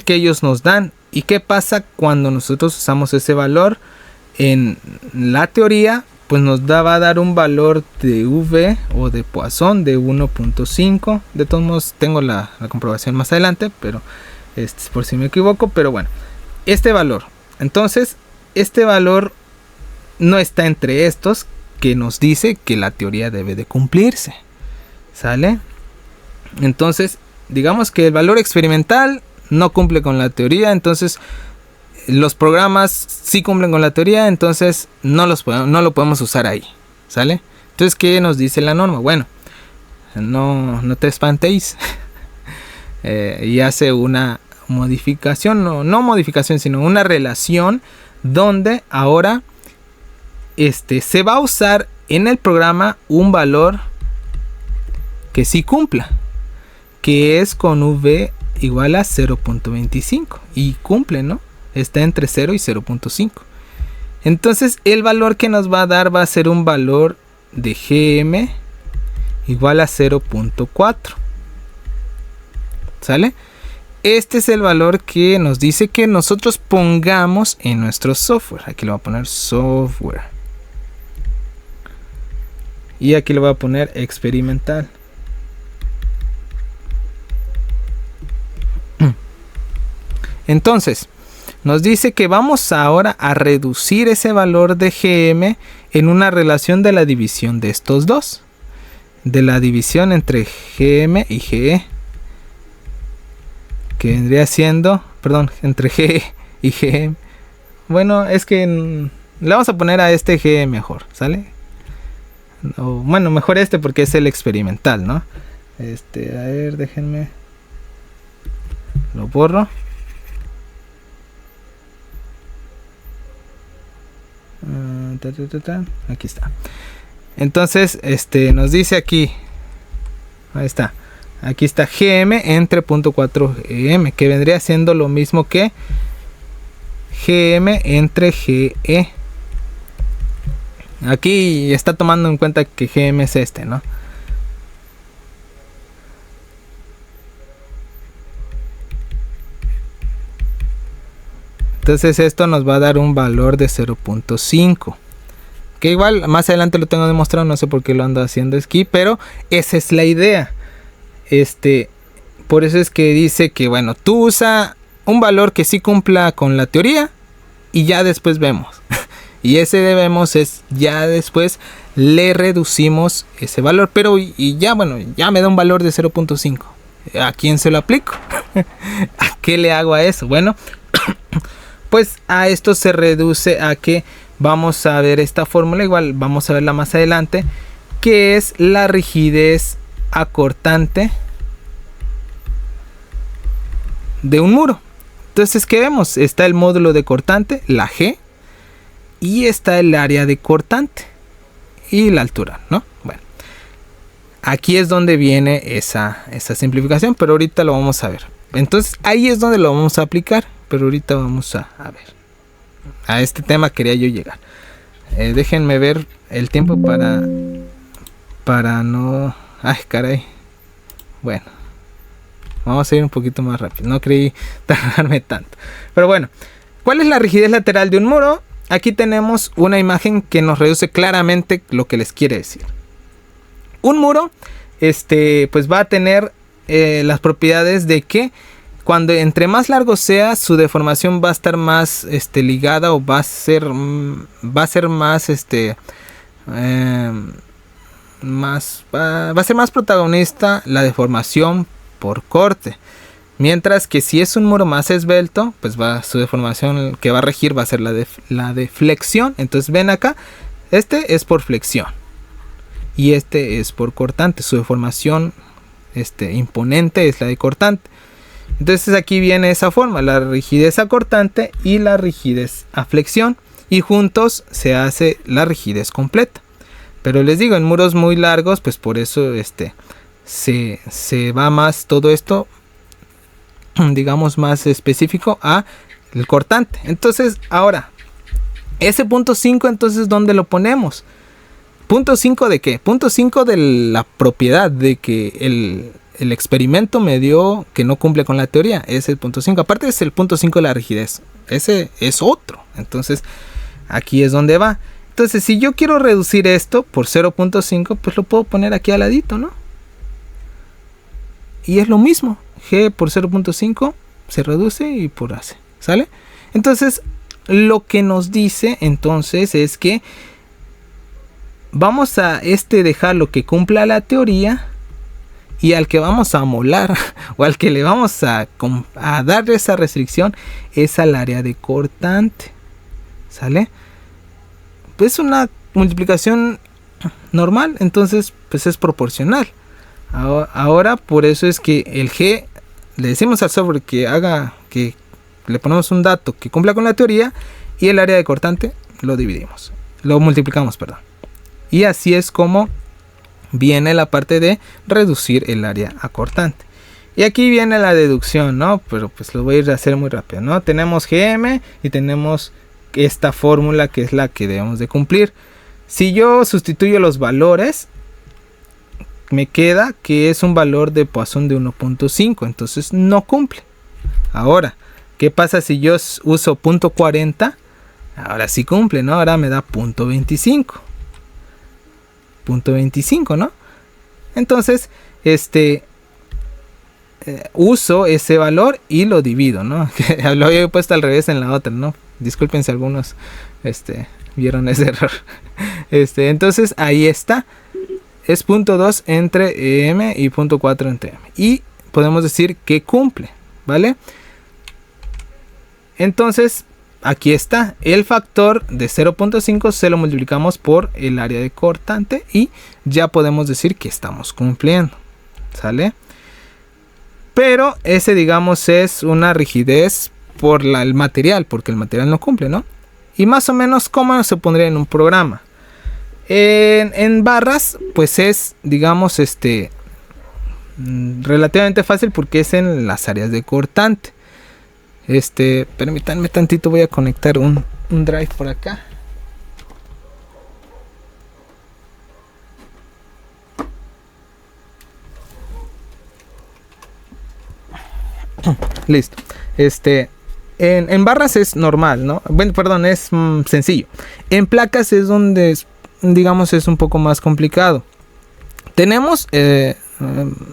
que ellos nos dan. ¿Y qué pasa cuando nosotros usamos ese valor? En la teoría, pues nos va a dar un valor de V o de Poisson de 1.5. De todos modos, tengo la comprobación más adelante, pero por si me equivoco. Pero bueno, este valor. Entonces, este valor no está entre estos que nos dice que la teoría debe de cumplirse. ¿Sale? Entonces, digamos que el valor experimental no cumple con la teoría, entonces los programas sí cumplen con la teoría, entonces no lo podemos usar ahí, ¿sale? Entonces, ¿qué nos dice la norma? Bueno, no te espantéis. Y hace una modificación, no modificación, sino una relación donde ahora se va a usar en el programa un valor que sí cumpla, que es con V igual a 0.25 y cumple, ¿no? Está entre 0 y 0.5. Entonces el valor que nos va a dar va a ser un valor de GM igual a 0.4. ¿Sale? Este es el valor que nos dice que nosotros pongamos en nuestro software. Aquí le voy a poner software. Y aquí le voy a poner experimental. Entonces, nos dice que vamos ahora a reducir ese valor de GM en una relación de la división de estos dos. De la división entre GM y GE. Que vendría siendo, perdón, entre GE y GM. Bueno, es que le vamos a poner a este GE mejor, ¿sale? O, bueno, mejor porque es el experimental, ¿no? A ver, déjenme. Lo borro. Aquí está. Entonces, nos dice aquí. Ahí está. Aquí está GM entre 0.4M, que vendría siendo lo mismo que GM entre GE. Aquí está tomando en cuenta que GM es ¿no? Entonces esto nos va a dar un valor de 0.5, Que igual más adelante lo tengo demostrado, no sé por qué lo ando haciendo aquí, pero esa es la idea. Por eso es que dice que bueno, tú usa un valor que sí cumpla con la teoría y ya después vemos. Y ese de vemos es ya después le reducimos ese valor, pero y ya bueno, ya me da un valor de 0.5. ¿A quién se lo aplico? ¿A qué le hago a eso? Bueno, pues a esto se reduce a que vamos a ver esta fórmula, igual vamos a verla más adelante, que es la rigidez acortante de un muro. Entonces, ¿qué vemos? Está el módulo de cortante, la G, y está el área de cortante y la altura, ¿no? Bueno, aquí es donde viene esa simplificación, pero ahorita lo vamos a ver. Entonces, ahí es donde lo vamos a aplicar, pero ahorita vamos a ver. A este tema quería yo llegar. Déjenme ver el tiempo para no... Ay, caray. Bueno, vamos a ir un poquito más rápido. No creí tardarme tanto. Pero bueno, ¿cuál es la rigidez lateral de un muro? Aquí tenemos una imagen que nos reduce claramente lo que les quiere decir. Un muro, pues va a tener las propiedades de que cuando entre más largo sea, su deformación va a estar más ligada, o va a ser más va a ser más protagonista la deformación por corte. Mientras que si es un muro más esbelto, pues su deformación que va a regir va a ser la de flexión. Entonces ven acá, este es por flexión y este es por cortante. Su deformación imponente es la de cortante. Entonces aquí viene esa forma, la rigidez a cortante y la rigidez a flexión, y juntos se hace la rigidez completa. Pero les digo, en muros muy largos, pues por eso se va más todo esto, digamos, más específico a el cortante. Entonces ahora, ese punto 5, entonces ¿dónde lo ponemos? ¿Punto 5 de qué? Punto 5 de la propiedad de que el experimento me dio que no cumple con la teoría. Es el punto 5. Aparte es el punto 5 de la rigidez. Ese es otro. Entonces aquí es donde va. Entonces si yo quiero reducir esto por 0.5, pues lo puedo poner aquí al ladito, ¿no? Y es lo mismo. G por 0.5 se reduce y por AC. ¿Sale? Entonces lo que nos dice entonces es que vamos a dejarlo que cumpla la teoría, y al que vamos a molar o al que le vamos a dar esa restricción es al área de cortante. ¿Sale? Pues una multiplicación normal, entonces pues es proporcional. Ahora por eso es que el G le decimos al software que le ponemos un dato que cumpla con la teoría, y el área de cortante lo multiplicamos, perdón. Y así es como viene la parte de reducir el área a cortante. Y aquí viene la deducción, ¿no? Pero pues lo voy a ir a hacer muy rápido, ¿no? Tenemos GM y tenemos esta fórmula que es la que debemos de cumplir. Si yo sustituyo los valores, me queda que es un valor de Poisson de 1.5, entonces no cumple. Ahora, ¿qué pasa si yo uso .40? Ahora sí cumple, ¿no? Ahora me da .25. .25, ¿no? Entonces, uso ese valor y lo divido, ¿no? Lo había puesto al revés en la otra, ¿no? Disculpen si algunos vieron ese error. Entonces ahí está. Es .2 entre M y .4 entre M. Y podemos decir que cumple, ¿vale? Entonces aquí está. El factor de 0.5 se lo multiplicamos por el área de cortante y ya podemos decir que estamos cumpliendo, ¿sale? Pero ese, digamos, es una rigidez por el material, porque el material no cumple, ¿no? Y más o menos cómo se pondría en un programa. En barras, pues es, digamos, relativamente fácil porque es en las áreas de cortante. Permítanme tantito, voy a conectar un drive por acá. Listo. En barras es normal, ¿no? Bueno, perdón, es sencillo. En placas es donde digamos, es un poco más complicado. Tenemos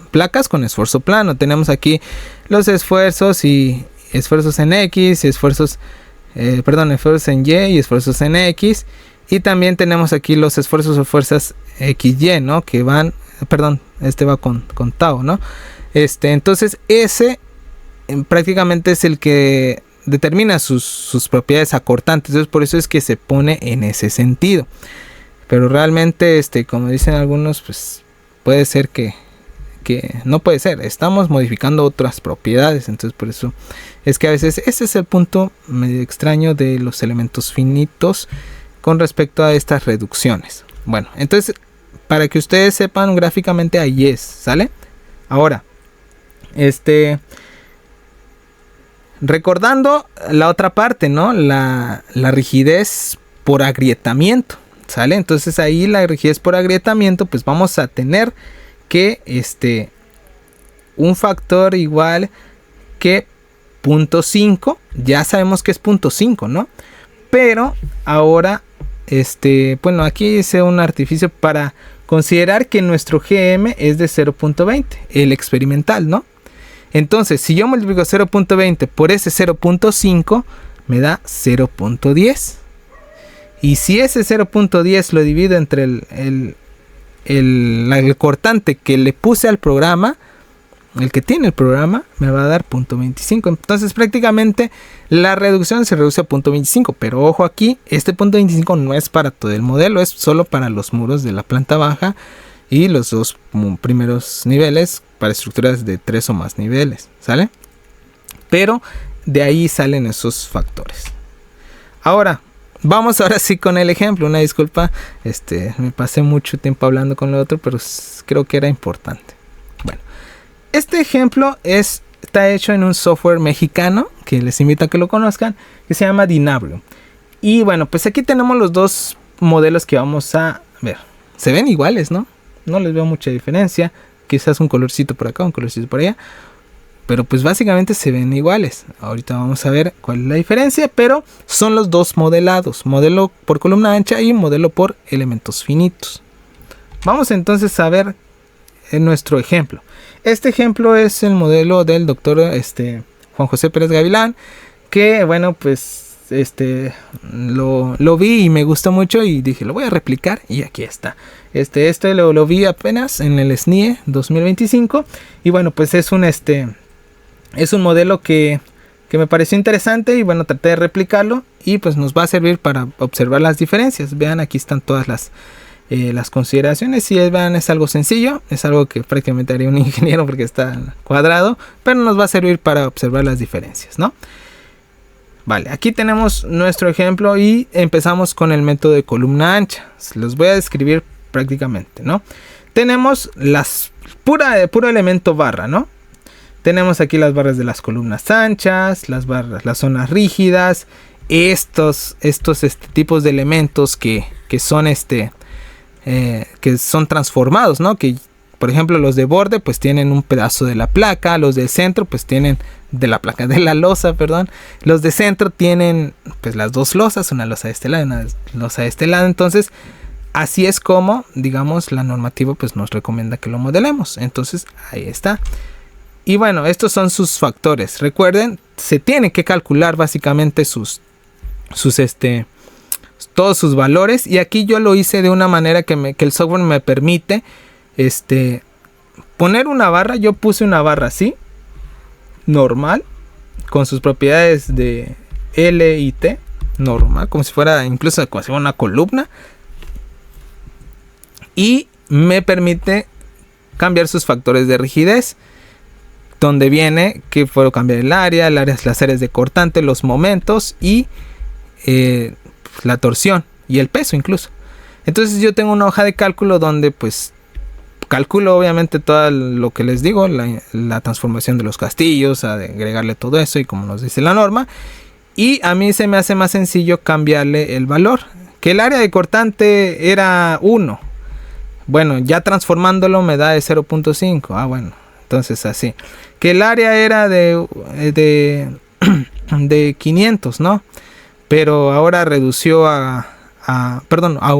placas con esfuerzo plano. Tenemos aquí los esfuerzos y esfuerzos en X, esfuerzos en Y y esfuerzos en X. Y también tenemos aquí los esfuerzos o fuerzas XY, ¿no? Que van, este va con tau, ¿no? Entonces ese prácticamente es el que determina sus propiedades acortantes. Entonces por eso es que se pone en ese sentido. Pero realmente, como dicen algunos, pues puede ser que no puede ser. Estamos modificando otras propiedades. Entonces por eso es que a veces ese es el punto medio extraño de los elementos finitos con respecto a estas reducciones. Bueno, entonces para que ustedes sepan gráficamente, ahí es, ¿sale? Ahora, recordando la otra parte, ¿no? La rigidez por agrietamiento, ¿sale? Entonces ahí la rigidez por agrietamiento, pues vamos a tener que un factor igual que 0.5. Ya sabemos que es 0.5, ¿no? Pero ahora, bueno, aquí hice un artificio para considerar que nuestro GM es de 0.20, el experimental, ¿no? Entonces, si yo multiplico 0.20 por ese 0.5, me da 0.10. Y si ese 0.10 lo divido entre el cortante que le puse al programa, el que tiene el programa, me va a dar 0.25. Entonces prácticamente la reducción se reduce a 0.25. Pero ojo aquí, este 0.25 no es para todo el modelo, es solo para los muros de la planta baja y los dos primeros niveles para estructuras de 3 o más niveles, ¿sale? Pero de ahí salen esos factores. Ahora sí con el ejemplo. Una disculpa, me pasé mucho tiempo hablando con lo otro, pero creo que era importante. Bueno, este ejemplo está hecho en un software mexicano que les invito a que lo conozcan, que se llama Dynabrio. Y bueno, pues aquí tenemos los dos modelos que vamos a ver. Se ven iguales, ¿no? No les veo mucha diferencia. Quizás un colorcito por acá, un colorcito por allá. Pero pues básicamente se ven iguales. Ahorita vamos a ver cuál es la diferencia. Pero son los dos modelados. Modelo por columna ancha y modelo por elementos finitos. Vamos entonces a ver en nuestro ejemplo. Este ejemplo es el modelo del doctor Juan José Pérez Gavilán. Que bueno, pues lo vi y me gustó mucho y dije, lo voy a replicar y aquí está. Lo vi apenas en el SNIE 2025 y bueno, pues es un modelo que me pareció interesante y bueno, traté de replicarlo y pues nos va a servir para observar las diferencias. Vean, aquí están todas las consideraciones y vean, es algo sencillo, es algo que prácticamente haría un ingeniero porque está cuadrado, pero nos va a servir para observar las diferencias, ¿no? Vale, aquí tenemos nuestro ejemplo y empezamos con el método de columna ancha. Los voy a describir prácticamente, ¿no? Tenemos puro elemento barra, ¿no? Tenemos aquí las barras de las columnas anchas, las zonas rígidas, estos tipos de elementos que son transformados, ¿no? Que por ejemplo los de borde pues tienen un pedazo de la placa, los del centro pues tienen de la losa, perdón. Los de centro tienen pues las dos losas, una losa de este lado y una losa de este lado. Entonces así es como, digamos, la normativa pues nos recomienda que lo modelemos. Entonces ahí está. Y bueno, estos son sus factores. Recuerden, se tiene que calcular básicamente todos sus valores. Y aquí yo lo hice de una manera que el software me permite poner una barra. Yo puse una barra así, normal, con sus propiedades de L y T, normal, como si fuera una columna. Y me permite cambiar sus factores de rigidez, donde viene que puedo cambiar el área, las áreas de cortante, los momentos y la torsión y el peso incluso. Entonces yo tengo una hoja de cálculo donde pues calculo obviamente todo lo que les digo, la transformación de los castillos, agregarle todo eso y como nos dice la norma. Y a mí se me hace más sencillo cambiarle el valor. Que el área de cortante era 1. Bueno, ya transformándolo me da de 0.5. Ah, bueno, entonces así. Que el área era de 500, ¿no? Pero ahora redució a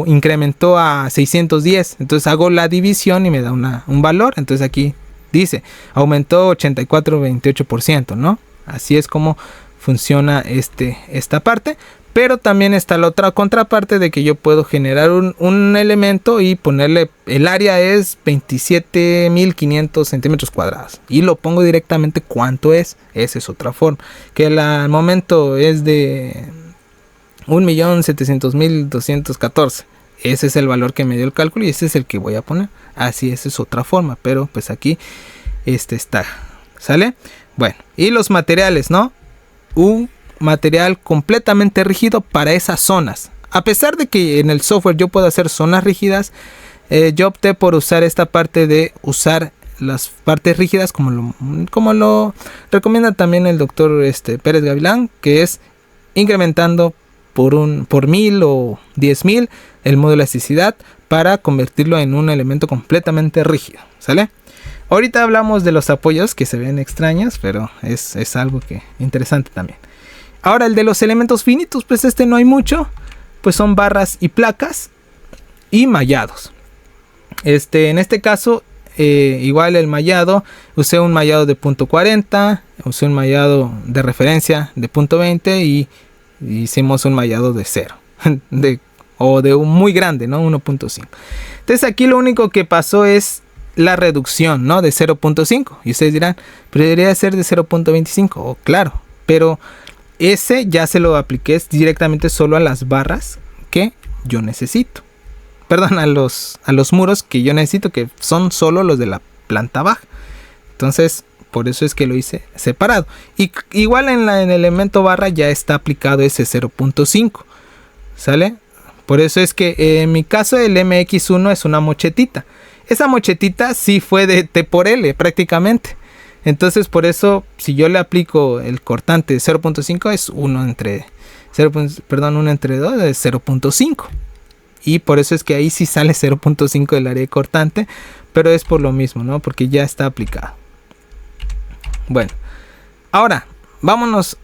incrementó a 610. Entonces hago la división y me da un valor. Entonces aquí dice, aumentó 84,28%, ¿no? Así es como funciona esta parte. Pero también está la otra contraparte de que yo puedo generar un elemento y ponerle, el área es 27.500 centímetros cuadrados. Y lo pongo directamente cuánto es. Esa es otra forma. Que al momento es de 1.700.214. Ese es el valor que me dio el cálculo y ese es el que voy a poner. Así esa es otra forma. Pero pues aquí está. ¿Sale? Bueno, y los materiales, ¿no? Un material completamente rígido para esas zonas. A pesar de que en el software yo puedo hacer zonas rígidas, yo opté por usar esta parte de usar las partes rígidas como lo recomienda también el doctor Pérez Gavilán, que es incrementando por 1000 o 10.000 el modo de elasticidad para convertirlo en un elemento completamente rígido. ¿Sale? Ahorita hablamos de los apoyos que se ven extraños, pero es algo interesante también. Ahora el de los elementos finitos, pues no hay mucho, pues son barras y placas y mallados. En este caso, igual el mallado, usé un mallado de .40, usé un mallado de referencia de .20 y hicimos un mallado de 0, o de un muy grande, ¿no? 1.5. Entonces aquí lo único que pasó es la reducción, ¿no? De 0.5. Y ustedes dirán, pero debería ser de 0.25. Oh, claro, pero ese ya se lo apliqué directamente solo a las barras que yo necesito. Perdón, a los muros que yo necesito, que son solo los de la planta baja. Entonces, por eso es que lo hice separado. Y igual en el elemento barra ya está aplicado ese 0.5. ¿Sale? Por eso es que en mi caso el MX1 es una mochetita. Esa mochetita sí fue de T por L prácticamente. Entonces por eso si yo le aplico el cortante de 0.5 es 1 entre 2 es 0.5. Y por eso es que ahí sí sale 0.5 del área de cortante. Pero es por lo mismo, ¿no? Porque ya está aplicado. Bueno, ahora vámonos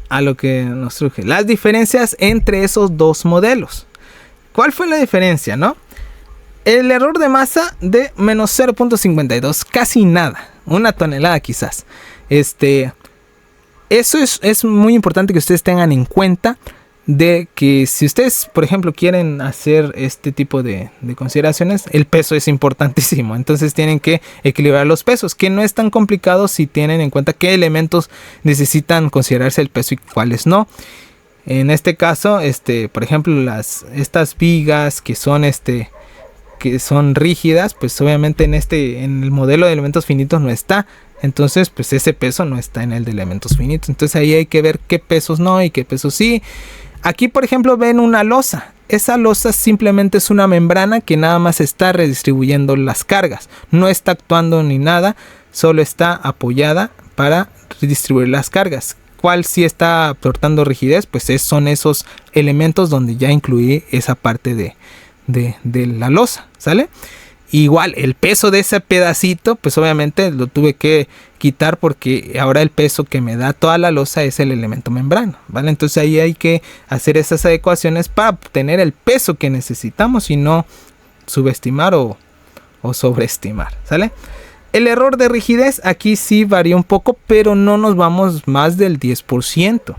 a lo que nos surge. Las diferencias entre esos dos modelos. ¿Cuál fue la diferencia, no? El error de masa de menos 0.52, casi nada, una tonelada quizás. Eso es muy importante que ustedes tengan en cuenta de que si ustedes, por ejemplo, quieren hacer este tipo de consideraciones, el peso es importantísimo. Entonces tienen que equilibrar los pesos, que no es tan complicado si tienen en cuenta qué elementos necesitan considerarse el peso y cuáles no. En este caso, por ejemplo, estas vigas que son rígidas, pues obviamente en el modelo de elementos finitos no está. Entonces, pues ese peso no está en el de elementos finitos. Entonces ahí hay que ver qué pesos no y qué pesos sí. Aquí, por ejemplo, ven una losa. Esa losa simplemente es una membrana que nada más está redistribuyendo las cargas. No está actuando ni nada, solo está apoyada para redistribuir las cargas. ¿Cuál sí está aportando rigidez? Pues son esos elementos donde ya incluí esa parte de la losa, ¿sale? Igual el peso de ese pedacito, pues obviamente lo tuve que quitar porque ahora el peso que me da toda la losa es el elemento membrana, ¿vale? Entonces ahí hay que hacer esas adecuaciones para obtener el peso que necesitamos y no subestimar o sobreestimar, ¿sale? El error de rigidez aquí sí varía un poco, pero no nos vamos más del 10%.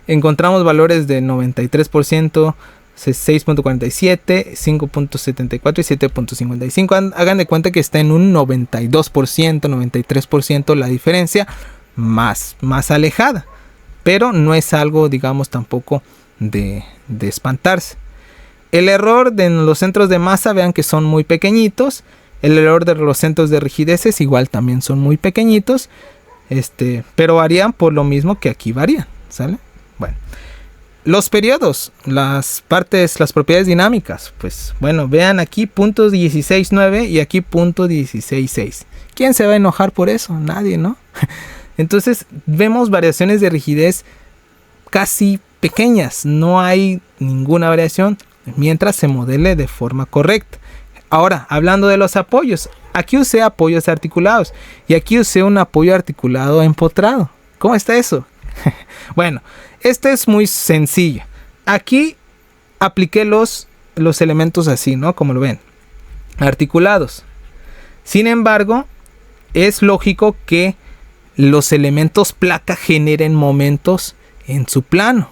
Encontramos valores de 93%, 6.47, 5.74 y 7.55. Hagan de cuenta que está en un 92%, 93% la diferencia más alejada. Pero no es algo, digamos, tampoco de espantarse. El error de los centros de masa, vean que son muy pequeñitos. El error de los centros de rigideces igual también son muy pequeñitos. Pero varían por lo mismo que aquí varían, ¿sale? Bueno. Los periodos, las propiedades dinámicas, pues bueno, vean aquí puntos 16.9 y aquí punto 16.6. ¿Quién se va a enojar por eso? Nadie, ¿no? Entonces vemos variaciones de rigidez casi pequeñas, no hay ninguna variación mientras se modele de forma correcta. Ahora, hablando de los apoyos, aquí usé apoyos articulados y aquí usé un apoyo articulado empotrado. ¿Cómo está eso? Bueno, esto es muy sencillo. Aquí apliqué los elementos así, ¿no? Como lo ven, articulados. Sin embargo, es lógico que los elementos placa generen momentos en su plano.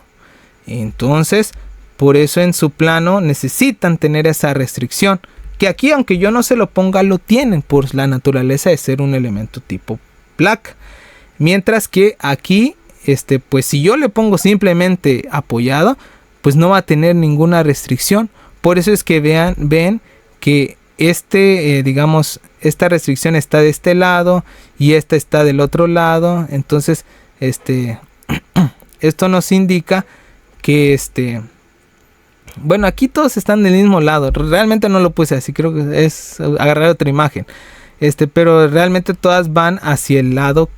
Entonces, por eso en su plano necesitan tener esa restricción. Que aquí, aunque yo no se lo ponga, lo tienen por la naturaleza de ser un elemento tipo placa. Mientras que aquí, pues si yo le pongo simplemente apoyado, pues no va a tener ninguna restricción. Por eso es que ven que digamos, esta restricción está de este lado y esta está del otro lado. Entonces, esto nos indica que bueno, aquí todos están del mismo lado. Realmente no lo puse así, creo que es agarrar otra imagen. Pero realmente todas van hacia el lado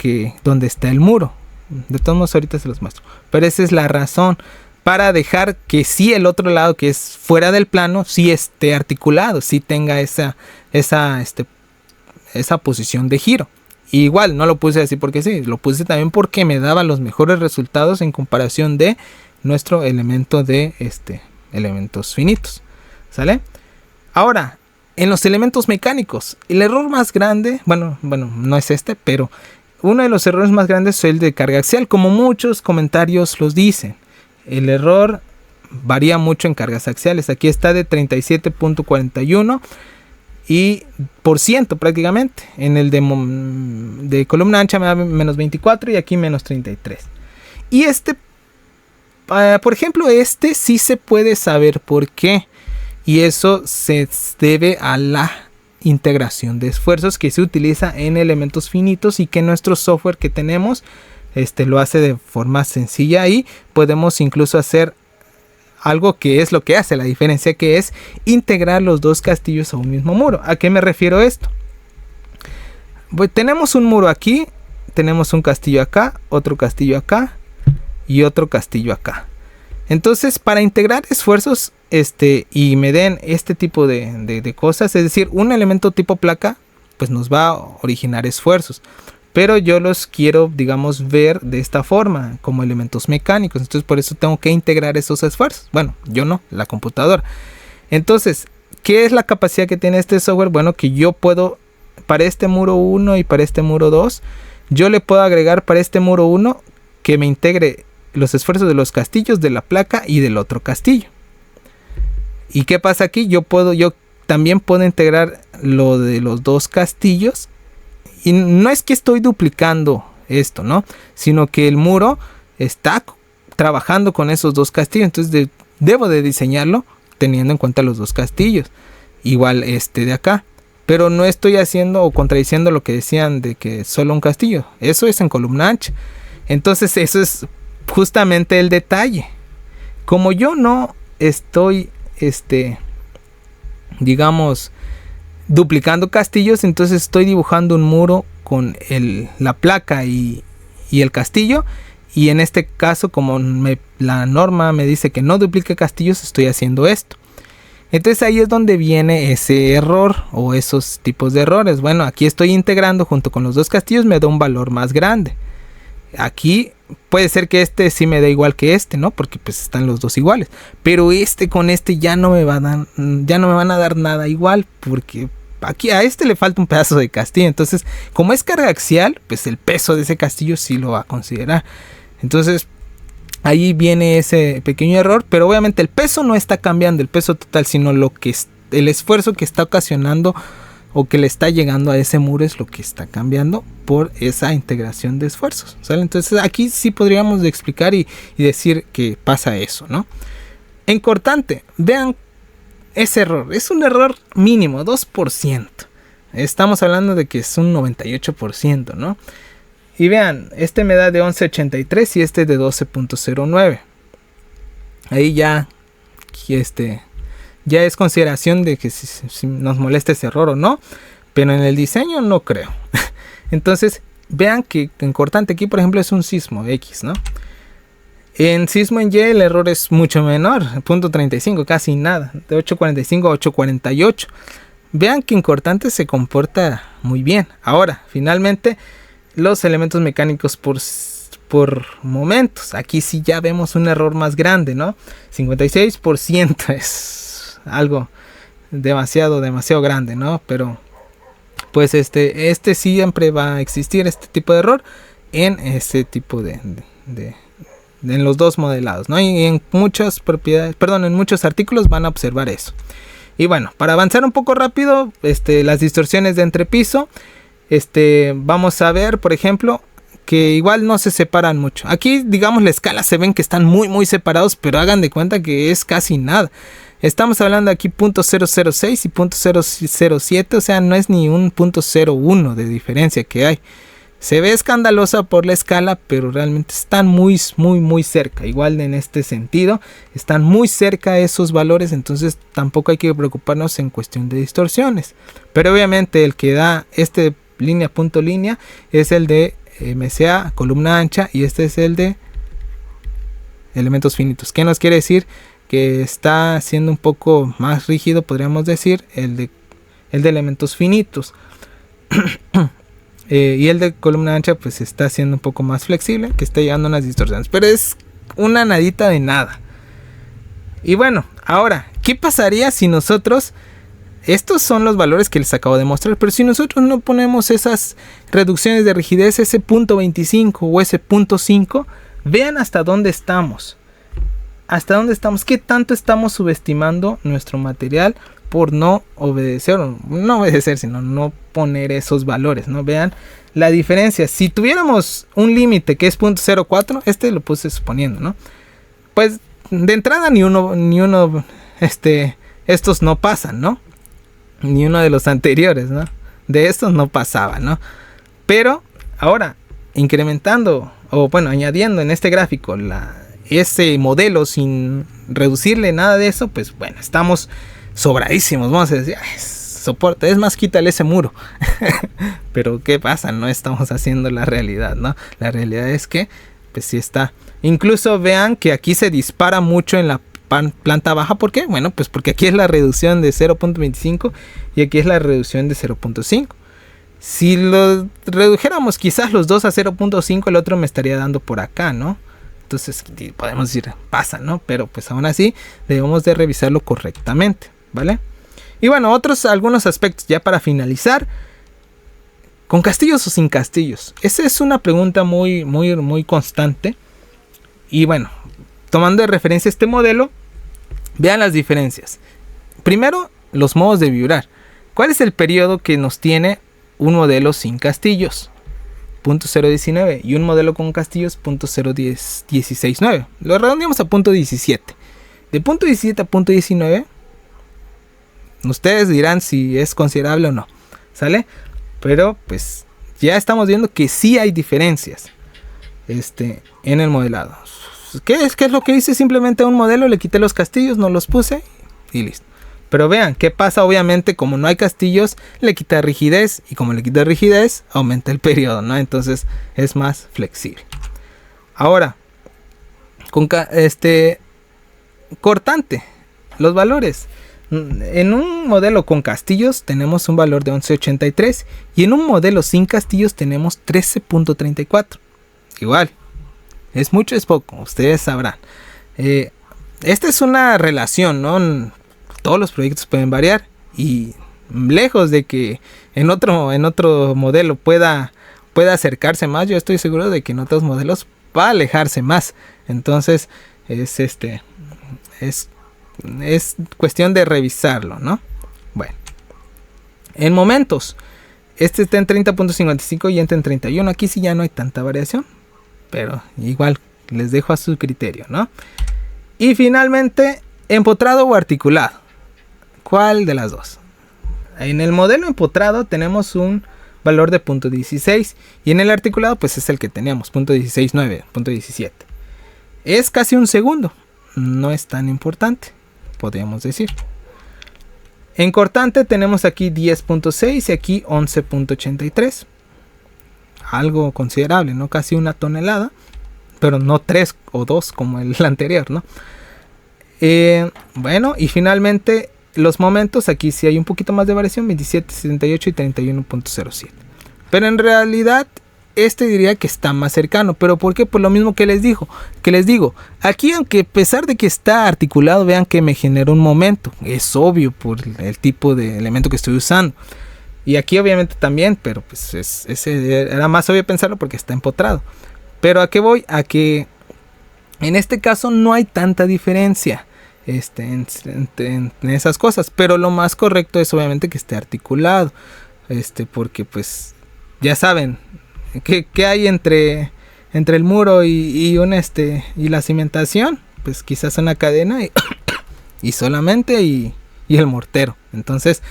donde está el muro. De todos modos ahorita se los muestro. Pero esa es la razón, para dejar que sí el otro lado, que es fuera del plano, sí esté articulado, sí tenga esa posición de giro. Y igual no lo puse así porque sí, lo puse también porque me daba los mejores resultados en comparación de nuestro elemento de elementos finitos. ¿Sale? Ahora, en los elementos mecánicos, el error más grande, bueno, no es pero uno de los errores más grandes es el de carga axial, como muchos comentarios los dicen. El error varía mucho en cargas axiales. Aquí está de 37.41 y por ciento prácticamente. En el de columna ancha me da menos 24 y aquí menos 33. Y por ejemplo, sí se puede saber por qué. Y eso se debe a la integración de esfuerzos que se utiliza en elementos finitos y que nuestro software que tenemos lo hace de forma sencilla, y podemos incluso hacer algo que es lo que hace la diferencia, que es integrar los dos castillos a un mismo muro. ¿A qué me refiero esto? Pues tenemos un muro aquí, tenemos un castillo acá, otro castillo acá y otro castillo acá. Entonces, para integrar esfuerzos y me den este tipo de cosas, es decir, un elemento tipo placa, pues nos va a originar esfuerzos. Pero yo los quiero, digamos, ver de esta forma, como elementos mecánicos. Entonces, por eso tengo que integrar esos esfuerzos. Bueno, yo no, la computadora. Entonces, ¿qué es la capacidad que tiene este software? Bueno, que yo puedo, para este muro 1 y para este muro 2, yo le puedo agregar para este muro 1 que me integre los esfuerzos de los castillos, de la placa y del otro castillo. ¿Y qué pasa aquí? Yo también puedo integrar lo de los dos castillos. Y no es que estoy duplicando esto, ¿no? Sino que el muro está trabajando con esos dos castillos. Entonces debo de diseñarlo teniendo en cuenta los dos castillos. Igual de acá. Pero no estoy haciendo o contradiciendo lo que decían de que solo un castillo. Eso es en columna ancha. Entonces eso es justamente el detalle. Como yo no estoy, digamos, duplicando castillos, entonces estoy dibujando un muro con la placa y el castillo, y en este caso, como la norma me dice que no duplique castillos, estoy haciendo esto. Entonces ahí es donde viene ese error o esos tipos de errores. Bueno, aquí estoy integrando junto con los dos castillos, me da un valor más grande. Aquí puede ser que sí me da igual que ¿no? Porque pues están los dos iguales. Pero con ya no me van a dar nada igual, porque aquí a le falta un pedazo de castillo. Entonces, como es carga axial, pues el peso de ese castillo sí lo va a considerar. Entonces, ahí viene ese pequeño error. Pero obviamente el peso no está cambiando, el peso total, sino el esfuerzo que está ocasionando o que le está llegando a ese muro es lo que está cambiando por esa integración de esfuerzos, ¿sale? Entonces aquí sí podríamos explicar y decir que pasa eso, ¿no? En cortante, vean ese error, es un error mínimo, 2%. Estamos hablando de que es un 98%, ¿no? Y vean, me da de 11.83 y de 12.09. Ahí ya es consideración de que si nos molesta ese error o no, pero en el diseño no creo. Entonces, vean que en cortante aquí, por ejemplo, es un sismo X, ¿no? En sismo en Y el error es mucho menor, 0.35, casi nada, de 8.45 a 8.48. Vean que en cortante se comporta muy bien. Ahora, finalmente, los elementos mecánicos por momentos. Aquí sí ya vemos un error más grande, ¿no? 56% es algo demasiado grande, ¿no? Pero pues este siempre va a existir este tipo de error en este tipo en los dos modelados, ¿no? Y en muchas propiedades, perdón, en muchos artículos van a observar eso. Y bueno, para avanzar un poco rápido, las distorsiones de entrepiso, vamos a ver, por ejemplo, que igual no se separan mucho. Aquí, digamos, la escala se ven que están muy separados, pero hagan de cuenta que es casi nada. Estamos hablando aquí .006 y .007, o sea, no es ni un .01 de diferencia que hay. Se ve escandalosa por la escala, pero realmente están muy cerca. Igual en este sentido, están muy cerca esos valores, entonces tampoco hay que preocuparnos en cuestión de distorsiones. Pero obviamente el que da línea punto línea es el de MCA, columna ancha, y este es el de elementos finitos. ¿Qué nos quiere decir? Que está siendo un poco más rígido, podríamos decir, el de elementos finitos. Y el de columna ancha pues está siendo un poco más flexible, que está llegando a unas distorsiones, pero es una nadita de nada. Y bueno, ahora, ¿qué pasaría si nosotros, estos son los valores que les acabo de mostrar, pero si nosotros no ponemos esas reducciones de rigidez, ese .25 o ese .5, vean hasta dónde estamos. Hasta dónde estamos, qué tanto estamos subestimando nuestro material por no obedecer, sino no poner esos valores, ¿no? Vean la diferencia. Si tuviéramos un límite que es .04, lo puse suponiendo, ¿no? Pues de entrada ni uno, estos no pasan, ¿no? Ni uno de los anteriores, ¿no? De estos no pasaba, ¿no? Pero ahora, incrementando, o bueno, añadiendo en este gráfico ese modelo sin reducirle nada de eso, pues bueno, estamos sobradísimos, vamos a decir, soporte, es más, quítale ese muro. Pero ¿qué pasa? No estamos haciendo la realidad, ¿no? La realidad es que pues sí está. Incluso vean que aquí se dispara mucho en la planta baja. ¿Por qué? Bueno, pues porque aquí es la reducción de 0.25 y aquí es la reducción de 0.5. Si lo redujéramos quizás los dos a 0.5, el otro me estaría dando por acá, ¿no? Entonces podemos decir, pasa, ¿no? Pero pues aún así debemos de revisarlo correctamente, ¿vale? Y bueno, algunos aspectos ya para finalizar. ¿Con castillos o sin castillos? Esa es una pregunta muy constante. Y bueno, tomando de referencia este modelo, vean las diferencias. Primero, los modos de vibrar. ¿Cuál es el periodo que nos tiene un modelo sin castillos? .019 y un modelo con castillos .0169. Lo redondeamos a .17. De .17 a .19, ustedes dirán si es considerable o no, ¿sale? Pero pues ya estamos viendo que sí hay diferencias en el modelado. ¿Qué es lo que hice? Simplemente a un modelo le quité los castillos, no los puse y listo. Pero vean, ¿qué pasa? Obviamente, como no hay castillos, le quita rigidez. Y como le quita rigidez, aumenta el periodo, ¿no? Entonces, es más flexible. Ahora, cortante. Los valores. En un modelo con castillos, tenemos un valor de 11.83. Y en un modelo sin castillos, tenemos 13.34. Igual. Es mucho, es poco. Ustedes sabrán. Esta es una relación, ¿no? Todos los proyectos pueden variar y lejos de que en otro modelo pueda acercarse más, yo estoy seguro de que en otros modelos va a alejarse más. Entonces es cuestión de revisarlo, ¿no? Bueno, en momentos está en 30.55 y en 31. Aquí sí ya no hay tanta variación, pero igual les dejo a su criterio, ¿no? Y finalmente, empotrado o articulado. ¿Cuál de las dos? En el modelo empotrado tenemos un valor de .16 y en el articulado pues es el que teníamos, .169, .17. Es casi un segundo, no es tan importante, podríamos decir. En cortante tenemos aquí 10.6 y aquí 11.83. Algo considerable, ¿no? Casi una tonelada, pero no 3 o 2 como el anterior, ¿no? Bueno, y finalmente los momentos, aquí sí hay un poquito más de variación, 27.78 y 31.07. Pero en realidad este diría que está más cercano. ¿Pero por qué? Por lo mismo que les digo. Aquí, aunque a pesar de que está articulado, vean que me generó un momento. Es obvio por el tipo de elemento que estoy usando. Y aquí obviamente también, pero pues era más obvio pensarlo porque está empotrado. Pero ¿a qué voy? A que en este caso no hay tanta diferencia en esas cosas. Pero lo más correcto es obviamente que esté articulado. Porque pues ya saben ¿qué hay entre el muro y la cimentación? Pues quizás una cadena y solamente y el mortero. Entonces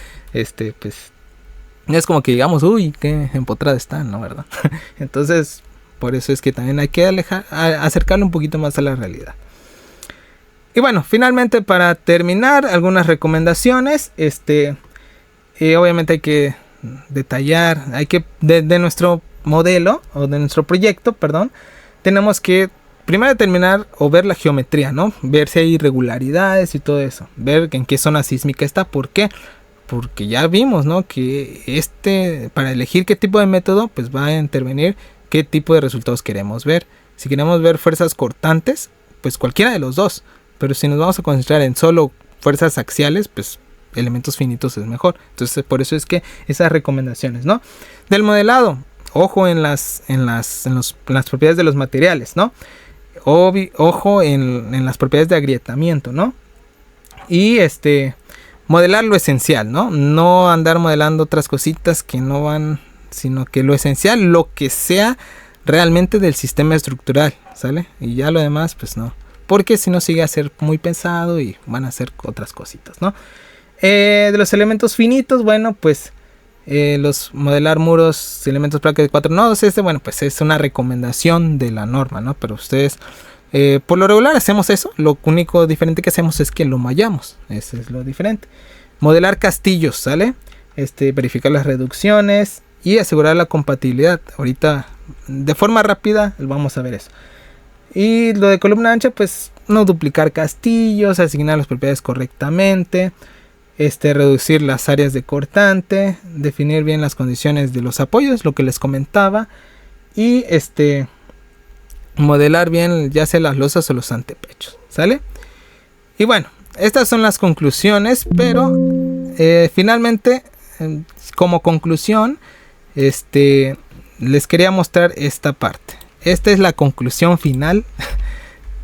pues es como que digamos, uy, qué empotrada está, ¿no? ¿Verdad? Entonces por eso es que también hay que acercarlo un poquito más a la realidad. Y bueno, finalmente para terminar, algunas recomendaciones. Obviamente hay que detallar, de nuestro modelo o de nuestro proyecto, perdón, tenemos que primero determinar o ver la geometría, ¿no? Ver si hay irregularidades y todo eso, ver en qué zona sísmica está. ¿Por qué? Porque ya vimos, ¿no? Que para elegir qué tipo de método, pues va a intervenir qué tipo de resultados queremos ver. Si queremos ver fuerzas cortantes, pues cualquiera de los dos. Pero si nos vamos a concentrar en solo fuerzas axiales, pues elementos finitos es mejor. Entonces por eso es que esas recomendaciones, ¿no? Del modelado, ojo en las propiedades de los materiales, ¿no? Ojo en las propiedades de agrietamiento, ¿no? Y modelar lo esencial, ¿no? No andar modelando otras cositas que no van, sino que lo esencial, lo que sea realmente del sistema estructural, ¿sale? Y ya lo demás, pues no. Porque si no sigue a ser muy pesado y van a hacer otras cositas, ¿no? De los elementos finitos, bueno, pues los modelar muros, elementos placas de 4 nodos, bueno, pues es una recomendación de la norma, ¿no? Pero ustedes, por lo regular hacemos eso. Lo único diferente que hacemos es que lo mallamos. Eso es lo diferente. Modelar castillos, ¿sale? Verificar las reducciones y asegurar la compatibilidad. Ahorita, de forma rápida, vamos a ver eso. Y lo de columna ancha, pues no duplicar castillos, asignar las propiedades correctamente. Reducir las áreas de cortante, definir bien las condiciones de los apoyos, lo que les comentaba, y modelar bien ya sea las losas o los antepechos, ¿sale? Y bueno, estas son las conclusiones, pero finalmente, como conclusión, les quería mostrar esta parte. Esta es la conclusión final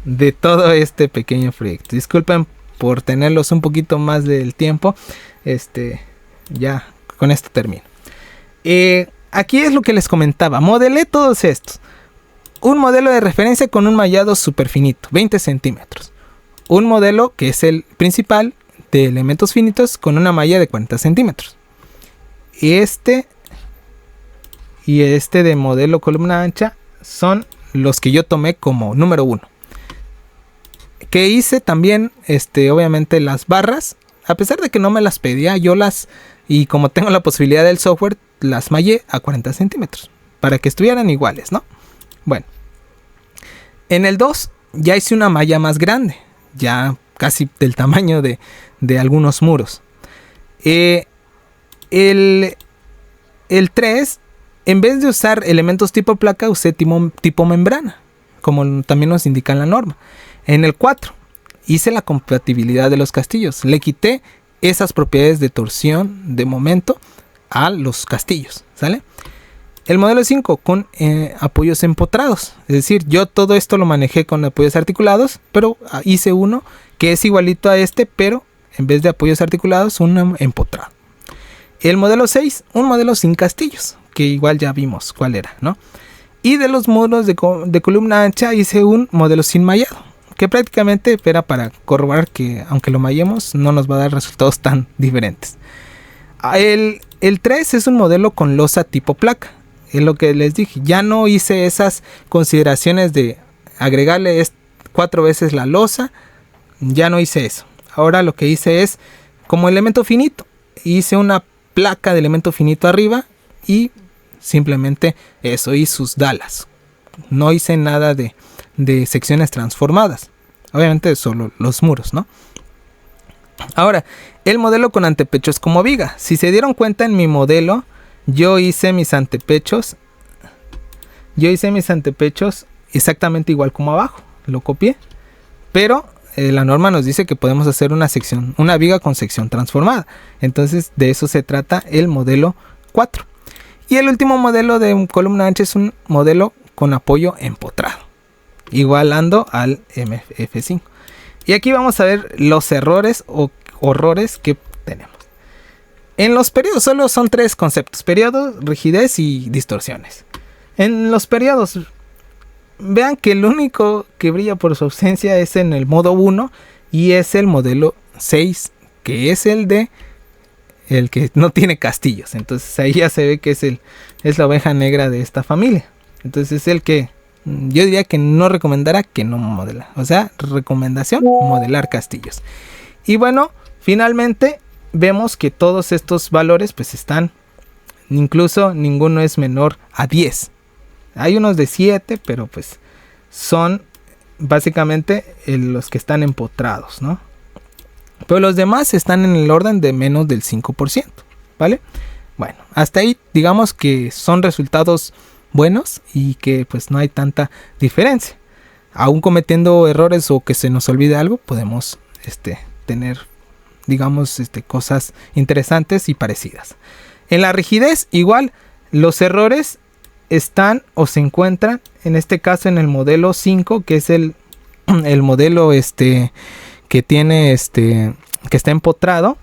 de todo este pequeño proyecto. Disculpen por tenerlos un poquito más del tiempo. Ya con esto termino. Aquí es lo que les comentaba. Modelé todos estos. Un modelo de referencia con un mallado súper finito, 20 centímetros. Un modelo que es el principal de elementos finitos con una malla de 40 centímetros. Y de modelo columna ancha son los que yo tomé como número 1. Que hice también, obviamente las barras, a pesar de que no me las pedía, y como tengo la posibilidad del software, las mallé a 40 centímetros, para que estuvieran iguales, ¿no? Bueno, en el 2 ya hice una malla más grande, ya casi del tamaño de algunos muros. El 3, en vez de usar elementos tipo placa, usé tipo membrana, como también nos indica en la norma. En el 4 hice la compatibilidad de los castillos. Le quité esas propiedades de torsión de momento a los castillos, ¿sale? El modelo 5 con apoyos empotrados. Es decir, yo todo esto lo manejé con apoyos articulados, pero hice uno que es igualito a pero en vez de apoyos articulados, uno empotrado. El modelo 6, un modelo sin castillos, que igual ya vimos cuál era, ¿no? Y de los módulos de columna ancha hice un modelo sin mallado, que prácticamente era para corroborar que aunque lo mallemos no nos va a dar resultados tan diferentes. El 3 es un modelo con losa tipo placa. Es lo que les dije, ya no hice esas consideraciones de agregarle 4 veces la losa, ya no hice eso. Ahora lo que hice es, como elemento finito, hice una placa de elemento finito arriba y simplemente eso, y sus dalas. No hice nada de secciones transformadas, obviamente solo los muros, ¿no? Ahora, el modelo con antepechos como viga. Si se dieron cuenta, en mi modelo yo hice mis antepechos yo hice mis antepechos exactamente igual como abajo, lo copié, pero la norma nos dice que podemos hacer una viga con sección transformada. Entonces de eso se trata el modelo 4. Y el último modelo de columna ancha es un modelo con apoyo empotrado, igualando al MF5. Y aquí vamos a ver los errores o horrores que tenemos. En los periodos solo son 3 conceptos: periodo, rigidez y distorsiones. En los periodos, vean que el único que brilla por su ausencia es en el modo 1 y es el modelo 6, que es el que no tiene castillos. Entonces ahí ya se ve que es la oveja negra de esta familia. Entonces es el que yo diría que no recomendara que no modela. O sea, recomendación, modelar castillos. Y bueno, finalmente vemos que todos estos valores pues están, incluso ninguno es menor a 10. Hay unos de 7, pero pues son básicamente los que están empotrados, ¿no? Pero los demás están en el orden de menos del 5%, ¿vale? Bueno, hasta ahí digamos que son resultados buenos y que pues no hay tanta diferencia. Aún cometiendo errores o que se nos olvide algo, podemos tener, digamos, cosas interesantes y parecidas. En la rigidez, igual, los errores están o se encuentran, en este caso, en el modelo 5, que es el modelo que tiene que está empotrado,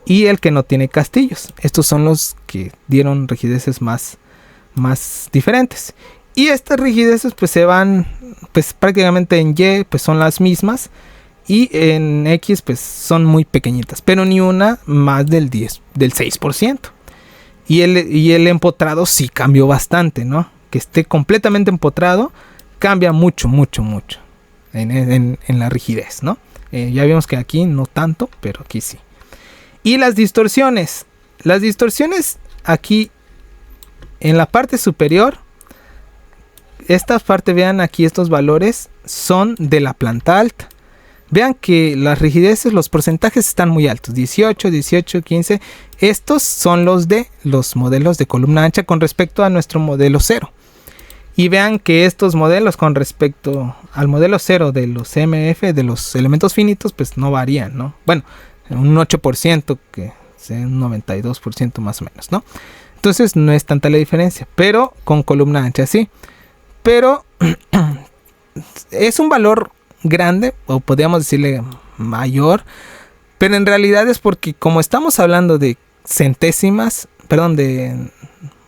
y el que no tiene castillos. Estos son los que dieron rigideces más diferentes. Y estas rigideces pues se van, pues prácticamente en Y pues son las mismas, y en X pues son muy pequeñitas, pero ni una más del 6%. Y el empotrado sí cambió bastante, ¿no? Que esté completamente empotrado cambia mucho en la rigidez, ¿no? Ya vimos que aquí no tanto, pero aquí sí. Y las distorsiones. Las distorsiones aquí en la parte superior, esta parte, vean aquí estos valores son de la planta alta. Vean que las rigideces, los porcentajes están muy altos, 18, 15. Estos son los de los modelos de columna ancha con respecto a nuestro modelo 0. Y vean que estos modelos con respecto al modelo 0 de los MF, de los elementos finitos, pues no varían, ¿no? Bueno, un 8%, que sea un 92% más o menos, ¿no? Entonces no es tanta la diferencia, pero con columna ancha sí. Pero es un valor grande, o podríamos decirle mayor, pero en realidad es porque como estamos hablando de centésimas, perdón, de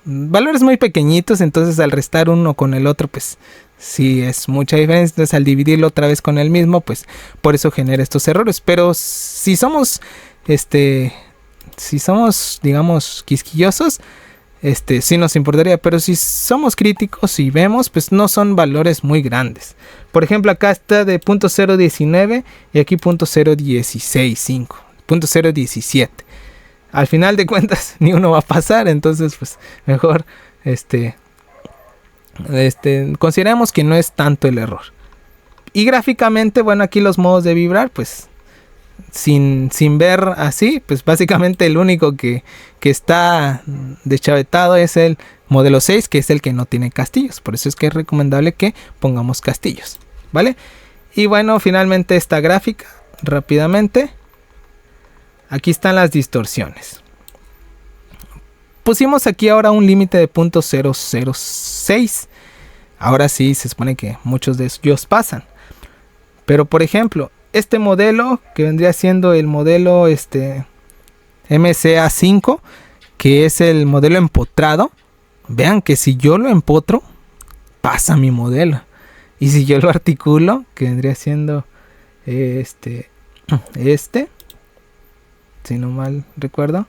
valores muy pequeñitos, entonces al restar uno con el otro pues sí es mucha diferencia. Entonces al dividirlo otra vez con el mismo, pues por eso genera estos errores. Pero si somos digamos quisquillosos, sí nos importaría, pero si somos críticos y vemos, pues no son valores muy grandes. Por ejemplo, acá está de 0.019 y aquí 0.0165, 0.017. Al final de cuentas ni uno va a pasar, entonces pues mejor consideramos que no es tanto el error. Y gráficamente, bueno, aquí los modos de vibrar, pues sin ver así, pues básicamente el único que está deschavetado es el modelo 6, que es el que no tiene castillos. Por eso es que es recomendable que pongamos castillos, ¿vale? Y bueno, finalmente esta gráfica, rápidamente, aquí están las distorsiones. Pusimos aquí ahora un límite de 0.006. Ahora sí se supone que muchos de ellos pasan, pero por ejemplo este modelo que vendría siendo el modelo MCA5, que es el modelo empotrado, vean que si yo lo empotro pasa mi modelo, y si yo lo articulo, que vendría siendo si no mal recuerdo,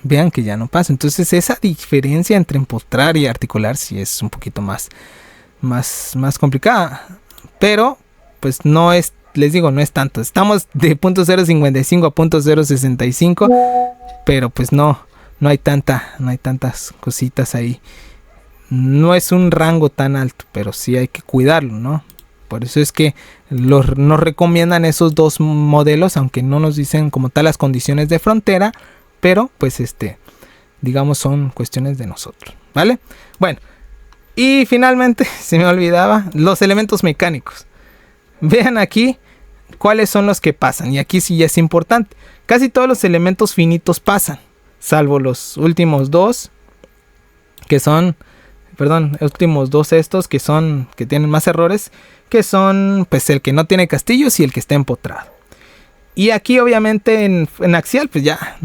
vean que ya no pasa. Entonces esa diferencia entre empotrar y articular sí es un poquito más complicada, pero pues no es, les digo, no es tanto. Estamos de 0.055 a 0.065, pero pues no hay tantas cositas ahí. No es un rango tan alto, pero sí hay que cuidarlo, ¿no? Por eso es que nos recomiendan esos dos modelos, aunque no nos dicen como tal las condiciones de frontera, pero pues digamos son cuestiones de nosotros, ¿vale? Bueno, Y finalmente, se me olvidaba, los elementos mecánicos. Vean aquí cuáles son los que pasan. Y aquí sí ya es importante. Casi todos los elementos finitos pasan, salvo los últimos dos, que son, perdón, los últimos dos estos que son, que tienen más errores, que son pues el que no tiene castillos y el que está empotrado. Y aquí obviamente en Axial pues ya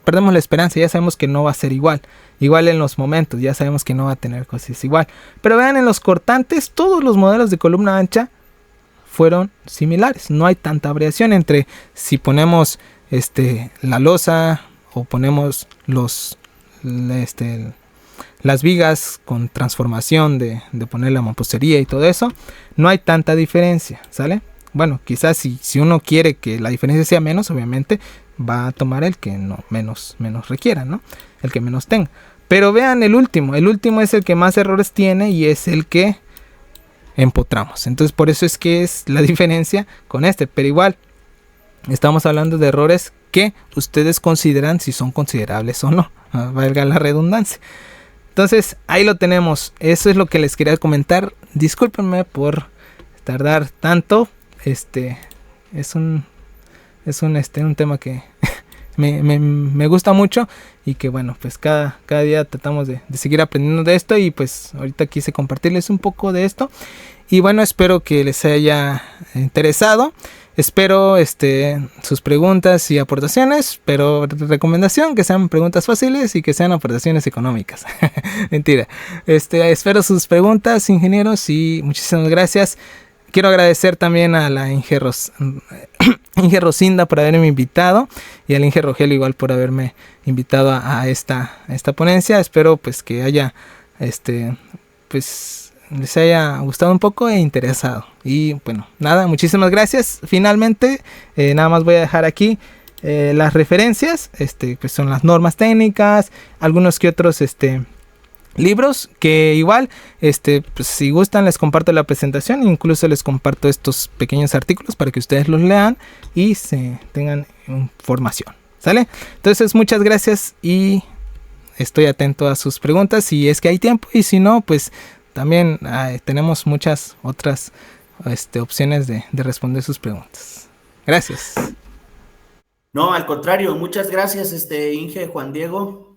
perdemos la esperanza, ya sabemos que no va a ser igual. Igual en los momentos, ya sabemos que no va a tener cosas igual. Pero vean, en los cortantes, todos los modelos de columna ancha fueron similares. No hay tanta variación entre si ponemos la losa o ponemos las vigas con transformación de poner la mampostería y todo eso. No hay tanta diferencia, ¿sale? Bueno, quizás si uno quiere que la diferencia sea menos, obviamente va a tomar el que no menos requiera, ¿no? El que menos tenga. Pero vean el último es el que más errores tiene y es el que empotramos. Entonces por eso es que es la diferencia con este. Pero igual, estamos hablando de errores que ustedes consideran si son considerables o no. Valga la redundancia. Entonces ahí lo tenemos. Eso es lo que les quería comentar. Discúlpenme por tardar tanto. Es un tema que me gusta mucho y que bueno, pues cada día tratamos de seguir aprendiendo de esto y pues ahorita quise compartirles un poco de esto y bueno, espero que les haya interesado. Espero sus preguntas y aportaciones, pero recomendación que sean preguntas fáciles y que sean aportaciones económicas. Mentira. Espero sus preguntas, ingenieros, y muchísimas gracias. Quiero agradecer también a la Inge Rosinda por haberme invitado y al Inge Rogelio igual por haberme invitado a esta ponencia. Espero pues que haya pues les haya gustado un poco e interesado. Y bueno, nada, muchísimas gracias. Finalmente, nada más voy a dejar aquí las referencias, pues son las normas técnicas, algunos que otros libros que igual pues si gustan les comparto la presentación, incluso les comparto estos pequeños artículos para que ustedes los lean y se tengan información, ¿sale? Entonces muchas gracias y estoy atento a sus preguntas si es que hay tiempo y si no pues también tenemos muchas otras opciones de responder sus preguntas. Gracias. No, al contrario, muchas gracias, Inge, Juan Diego,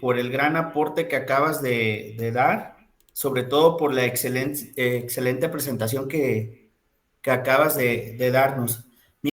por el gran aporte que acabas de dar, sobre todo por la excelente presentación que acabas de darnos.